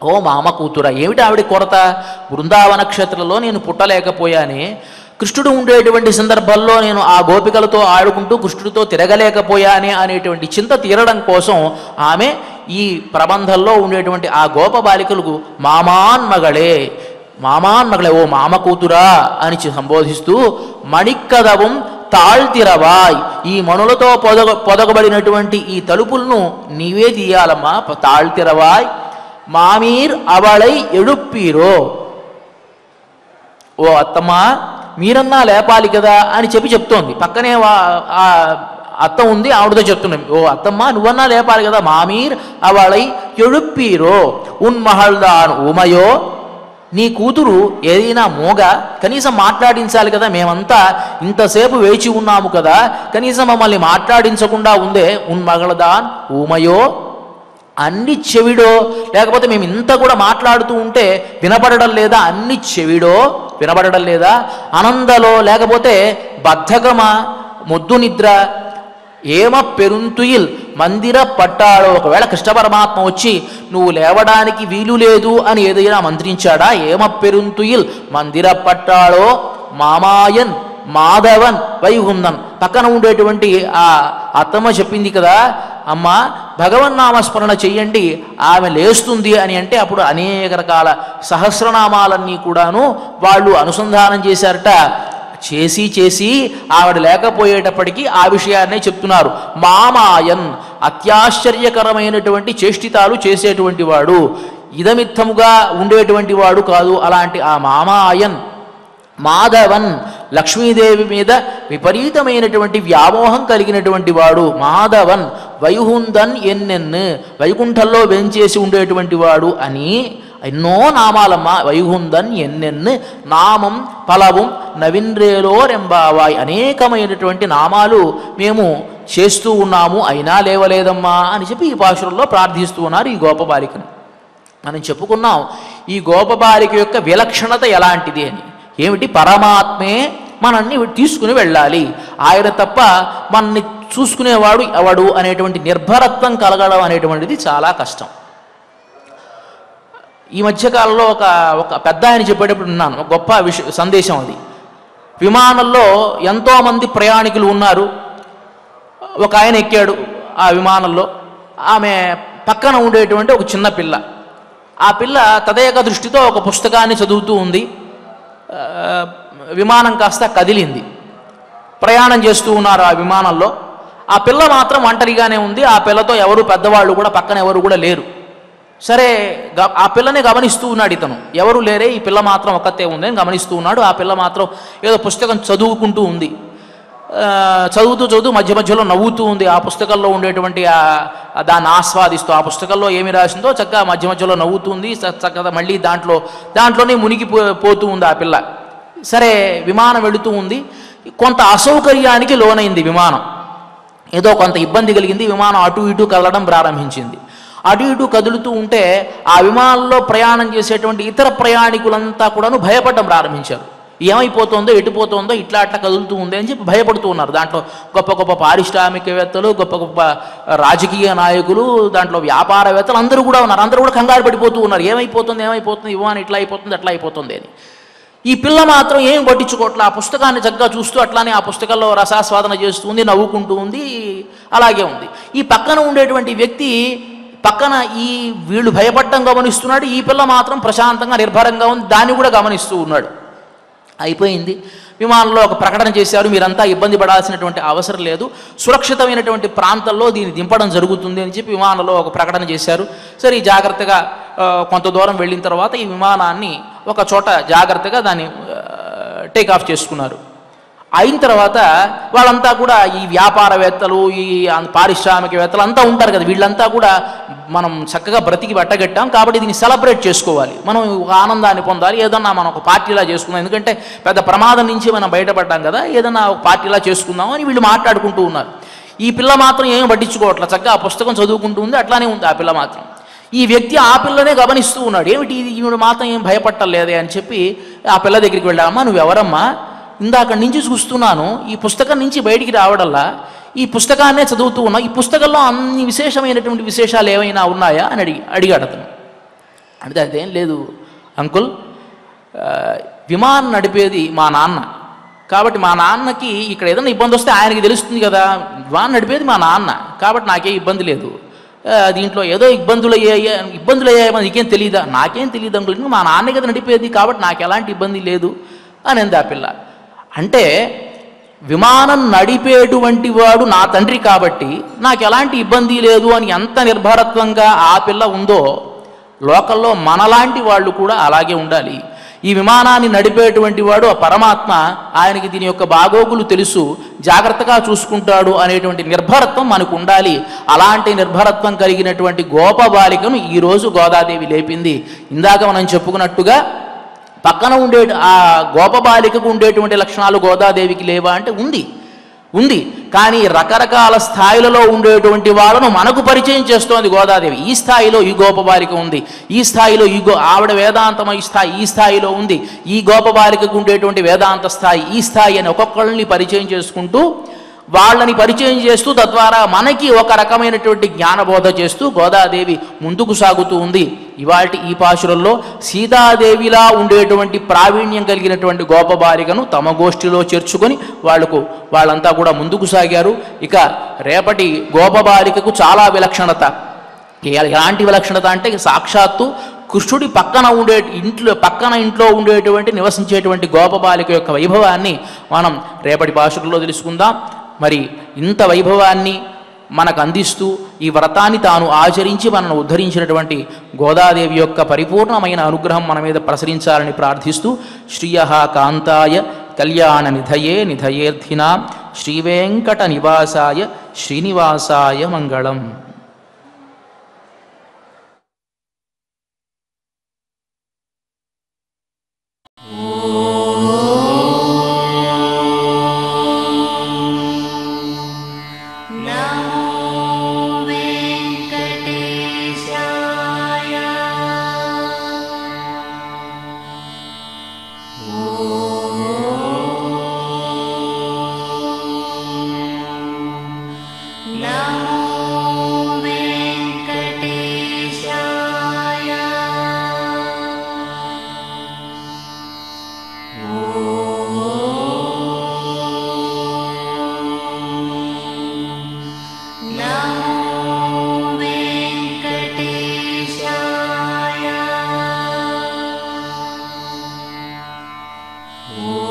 ఓ మామ కూతురా. ఏమిటి ఆవిడ కొరత? బృందావన క్షేత్రంలో నేను పుట్టలేకపోయానే, కృష్ణుడు ఉండేటువంటి సందర్భంలో నేను ఆ గోపికలతో ఆడుకుంటూ కృష్ణుడితో తిరగలేకపోయానే అనేటువంటి చింత తీరడం కోసం ఆమె ఈ ప్రబంధంలో ఉండేటువంటి ఆ గోప బాలికలకు మామాన్ మగళే, ఓ మామ కూతురా అని సంబోధిస్తూ, మణిక్కదవం తాళ్తిరవాయ్, ఈ మణులతో పొదగబడినటువంటి ఈ తలుపులను నీవే తీయాలమ్మా, తాళ్తిరవాయ్, మామీర్ అవళై ఎడుప్పీరో, ఓ అత్తమ్మ మీరన్నా లేపాలి కదా అని చెప్తోంది. పక్కనే ఆ అత్త ఉంది, ఆవిడతో చెప్తున్నాం, ఓ అత్తమ్మ నువ్వన్నా లేపాలి కదా, మామీర్ అవళై ఎడుప్పీరో ఉన్మహల్దాన్ ఉమయో, నీ కూతురు ఏదైనా మోగ, కనీసం మాట్లాడించాలి కదా, మేమంతా ఇంతసేపు వేచి ఉన్నాము కదా, కనీసం మమ్మల్ని మాట్లాడించకుండా ఉందే, ఉన్మగళదాన్ ఊమయో, అన్ని చెవిడో, లేకపోతే మేము ఇంత కూడా మాట్లాడుతూ ఉంటే వినపడడం లేదా, అన్ని చెవిడో వినపడడం లేదా, ఆనందలో లేకపోతే బద్ధకమా, మొద్దు నిద్ర, ఏమ పెరుంతుయిల్ మందిర పట్టాడో, ఒకవేళ కృష్ణ పరమాత్మ వచ్చి నువ్వు లేవడానికి వీలు లేదు అని ఏదైనా మంత్రించాడా, ఏమ పెరుంతుయిల్ మందిర పట్టాడో మామాయన్ మాధవన్ వైగుందన్. పక్కన ఉండేటువంటి ఆ అత్తమ్మ చెప్పింది కదా, అమ్మ భగవన్నామస్మరణ చెయ్యండి ఆమె లేస్తుంది అని అంటే, అప్పుడు అనేక రకాల సహస్రనామాలన్నీ కూడాను వాళ్ళు అనుసంధానం చేశారట. చేసి ఆవిడ లేకపోయేటప్పటికీ ఆ విషయాన్నే చెప్తున్నారు. మామాయన్, అత్యాశ్చర్యకరమైనటువంటి చేష్టితాలు చేసేటువంటి వాడు, ఇదమిత్తముగా ఉండేటువంటి వాడు కాదు. అలాంటి ఆ మామాయన్ మాధవన్, లక్ష్మీదేవి మీద విపరీతమైనటువంటి వ్యామోహం కలిగినటువంటి వాడు మాధవన్, వైహుందన్ ఎన్నెన్, వైకుంఠంలో వెంచేసి ఉండేటువంటి వాడు అని ఎన్నో నామాలమ్మ. వైహుందన్ ఎన్నెన్ నామం పలవం నవిన్రేలో రెంబావాయ్, అనేకమైనటువంటి నామాలు మేము చేస్తూ ఉన్నాము, అయినా లేవలేదమ్మా అని చెప్పి ఈ పాశురంలో ప్రార్థిస్తూ ఉన్నారు ఈ గోపబాలికను. మనం చెప్పుకున్నాం ఈ గోపబాలిక యొక్క విలక్షణత ఎలాంటిది అని. ఏమిటి? పరమాత్మే మనల్ని తీసుకుని వెళ్ళాలి, ఆయన తప్ప మనల్ని చూసుకునేవాడు ఎవడు అనేటువంటి నిర్భరత్వం కలగడం అనేటువంటిది చాలా కష్టం. ఈ మధ్యకాలంలో ఒక పెద్ద ఆయన చెప్పేటప్పుడు విన్నాను, ఒక గొప్ప సందేశం అది. విమానంలో ఎంతోమంది ప్రయాణికులు ఉన్నారు. ఒక ఆయన ఎక్కాడు ఆ విమానంలో. ఆమె పక్కన ఉండేటువంటి ఒక చిన్న పిల్ల. ఆ పిల్ల తదేక దృష్టితో ఒక పుస్తకాన్ని చదువుతూ ఉంది. విమానం కాస్త కదిలింది. ప్రయాణం చేస్తూ ఉన్నారు ఆ విమానంలో. ఆ పిల్ల మాత్రం ఒంటరిగానే ఉంది. ఆ పిల్లతో ఎవరు పెద్దవాళ్ళు కూడా పక్కన ఎవరు కూడా లేరు. సరే, ఆ పిల్లని గమనిస్తూ ఉన్నాడు ఇతను. ఎవరు లేరే, ఈ పిల్ల మాత్రం ఒక్కతే ఉంది అని గమనిస్తూ ఉన్నాడు. ఆ పిల్ల మాత్రం ఏదో పుస్తకం చదువుకుంటూ ఉంది. చదువుతూ మధ్య మధ్యలో నవ్వుతూ ఉంది. ఆ పుస్తకంలో ఉండేటువంటి దాన్ని ఆస్వాదిస్తూ, ఆ పుస్తకంలో ఏమి రాసిందో చక్కగా మధ్య మధ్యలో నవ్వుతుంది. చక్కగా మళ్ళీ దాంట్లోనే మునిగి పోతూ ఉంది ఆ పిల్ల. సరే, విమానం వెళుతూ ఉంది. కొంత అసౌకర్యానికి లోనైంది విమానం. ఏదో కొంత ఇబ్బంది కలిగింది. విమానం అటు ఇటు కదలడం ప్రారంభించింది. అటు ఇటు కదులుతూ ఉంటే ఆ విమానంలో ప్రయాణం చేసేటువంటి ఇతర ప్రయాణికులంతా కూడాను భయపడడం ప్రారంభించారు. ఏమైపోతుందో, ఎటుపోతుందో, ఇట్లా అట్లా కదులుతూ ఉంది అని చెప్పి భయపడుతూ ఉన్నారు. దాంట్లో గొప్ప గొప్ప పారిశ్రామికవేత్తలు, గొప్ప గొప్ప రాజకీయ నాయకులు, దాంట్లో వ్యాపారవేత్తలు అందరూ కూడా ఉన్నారు. అందరూ కూడా కంగారు పడిపోతూ ఉన్నారు. ఏమైపోతుంది, విమానం ఇట్లా అయిపోతుంది, అట్లా అయిపోతుంది అని. ఈ పిల్ల మాత్రం ఏం పట్టించుకోవట్లే. ఆ పుస్తకాన్ని చక్కగా చూస్తూ అట్లానే ఆ పుస్తకంలో రసాస్వాదన చేస్తూ ఉంది, నవ్వుకుంటూ ఉంది, అలాగే ఉంది. ఈ పక్కన ఉండేటువంటి వ్యక్తి పక్కన వీళ్ళు భయపడటం గమనిస్తున్నాడు. ఈ పిల్ల మాత్రం ప్రశాంతంగా నిర్భరంగా ఉంది, దాన్ని కూడా గమనిస్తూ ఉన్నాడు. అయిపోయింది. విమానంలో ఒక ప్రకటన చేశారు, మీరంతా ఇబ్బంది పడాల్సినటువంటి అవసరం లేదు, సురక్షితమైనటువంటి ప్రాంతంలో దీన్ని దింపడం జరుగుతుంది అని చెప్పి విమానంలో ఒక ప్రకటన చేశారు. సరే, జాగ్రత్తగా కొంత దూరం వెళ్ళిన తర్వాత ఈ విమానాన్ని ఒక చోట జాగ్రత్తగా దాన్ని టేకాఫ్ చేసుకున్నారు. అయిన తర్వాత వాళ్ళంతా కూడా ఈ వ్యాపారవేత్తలు, ఈ పారిశ్రామికవేత్తలు అంతా ఉంటారు కదా, వీళ్ళంతా కూడా మనం చక్కగా బ్రతికి బట్టగట్టాం కాబట్టి దీన్ని సెలబ్రేట్ చేసుకోవాలి, మనం ఒక ఆనందాన్ని పొందాలి, ఏదన్నా మనం ఒక పార్టీలా చేసుకుందాం, ఎందుకంటే పెద్ద ప్రమాదం నుంచి మనం బయటపడ్డాం కదా, ఏదన్నా ఒక పార్టీలా చేసుకుందాం అని వీళ్ళు మాట్లాడుకుంటూ ఉన్నారు. ఈ పిల్ల మాత్రం ఏం పట్టించుకోవట్లేదు, చక్కగా ఆ పుస్తకం చదువుకుంటూ ఉంది, అట్లానే ఉంది ఆ పిల్ల మాత్రం. ఈ వ్యక్తి ఆ పిల్లనే గమనిస్తూ ఉన్నాడు. ఏమిటి ఇది, ఈవిడ మాత్రం ఏం భయపట్టలేదే అని చెప్పి ఆ పిల్ల దగ్గరికి వెళ్ళామా, నువ్వెవరమ్మా, ఇందాక నుంచి చూస్తున్నాను, ఈ పుస్తకం నుంచి బయటికి రావడల్లా ఈ పుస్తకాన్నే చదువుతూ ఉన్నావు, ఈ పుస్తకంలో అన్ని విశేషమైనటువంటి విశేషాలు ఏమైనా ఉన్నాయా అని అడిగాడు అతను. అంటే అదేం లేదు అంకుల్, విమానం నడిపేది మా నాన్న, కాబట్టి మా నాన్నకి ఇక్కడ ఏదైనా ఇబ్బంది వస్తే ఆయనకి తెలుస్తుంది కదా, విమానం నడిపేది మా నాన్న కాబట్టి నాకేం ఇబ్బంది లేదు, దీంట్లో ఏదో ఇబ్బందులు అయ్యాయని నీకేం తెలియదా, నాకేం తెలియదు అంకుల్, మా నాన్నే కదా నడిపేది కాబట్టి నాకు ఎలాంటి ఇబ్బంది లేదు అని అంది ఆ పిల్ల. అంటే విమానం నడిపేటువంటి వాడు నా తండ్రి కాబట్టి నాకు ఎలాంటి ఇబ్బంది లేదు అని ఎంత నిర్భరత్వంగా ఆ పిల్ల ఉందో, లోకల్లో మనలాంటి వాళ్ళు కూడా అలాగే ఉండాలి. ఈ విమానాన్ని నడిపేటువంటి వాడు ఆ పరమాత్మ, ఆయనకి దీని యొక్క బాగోగులు తెలుసు, జాగ్రత్తగా చూసుకుంటాడు అనేటువంటి నిర్భరత్వం మనకు ఉండాలి. అలాంటి నిర్భరత్వం కలిగినటువంటి గోప బాలికను ఈరోజు గోదాదేవి లేపింది. ఇందాక మనం చెప్పుకున్నట్టుగా పక్కన ఆ గోపబాలికకు ఉండేటువంటి లక్షణాలు గోదాదేవికి లేవా అంటే ఉంది. కానీ రకరకాల స్థాయిలలో ఉండేటువంటి వాళ్ళను మనకు పరిచయం చేస్తోంది గోదాదేవి. ఈ స్థాయిలో ఈ గోపబాలిక ఉంది, ఈ స్థాయిలో ఆవిడ వేదాంతం ఈ స్థాయిలో ఉంది, ఈ గోపబాలికకు ఉండేటువంటి వేదాంత స్థాయి ఈ స్థాయి అని ఒక్కొక్కరిని పరిచయం చేసుకుంటూ, వాళ్ళని పరిచయం చేస్తూ, తద్వారా మనకి ఒక రకమైనటువంటి జ్ఞానబోధ చేస్తూ గోదాదేవి ముందుకు సాగుతూ ఉంది. ఇవాల్టి ఈ పాశురంలో సీతాదేవిలా ఉండేటువంటి ప్రావీణ్యం కలిగినటువంటి గోపబాలికను తమ గోష్ఠిలో చేర్చుకొని వాళ్ళంతా కూడా ముందుకు సాగారు. ఇక రేపటి గోపబాలికకు చాలా విలక్షణత. ఎలాంటి విలక్షణత అంటే సాక్షాత్తు కృష్ణుడి పక్కన ఇంట్లో ఉండేటువంటి నివసించేటువంటి గోపబాలిక యొక్క వైభవాన్ని మనం రేపటి పాశురంలో తెలుసుకుందాం. మరి ఇంత వైభవాన్ని మనకు అందిస్తూ ఈ వ్రతాన్ని తాను ఆచరించి మనను ఉద్ధరించినటువంటి గోదాదేవి యొక్క పరిపూర్ణమైన అనుగ్రహం మన మీద ప్రసరించాలని ప్రార్థిస్తూ, శ్రియః కాంతాయ కళ్యాణ నిధయేర్థినాం శ్రీవేంకట నివాసాయ శ్రీనివాసాయ మంగళం. Oh ఓం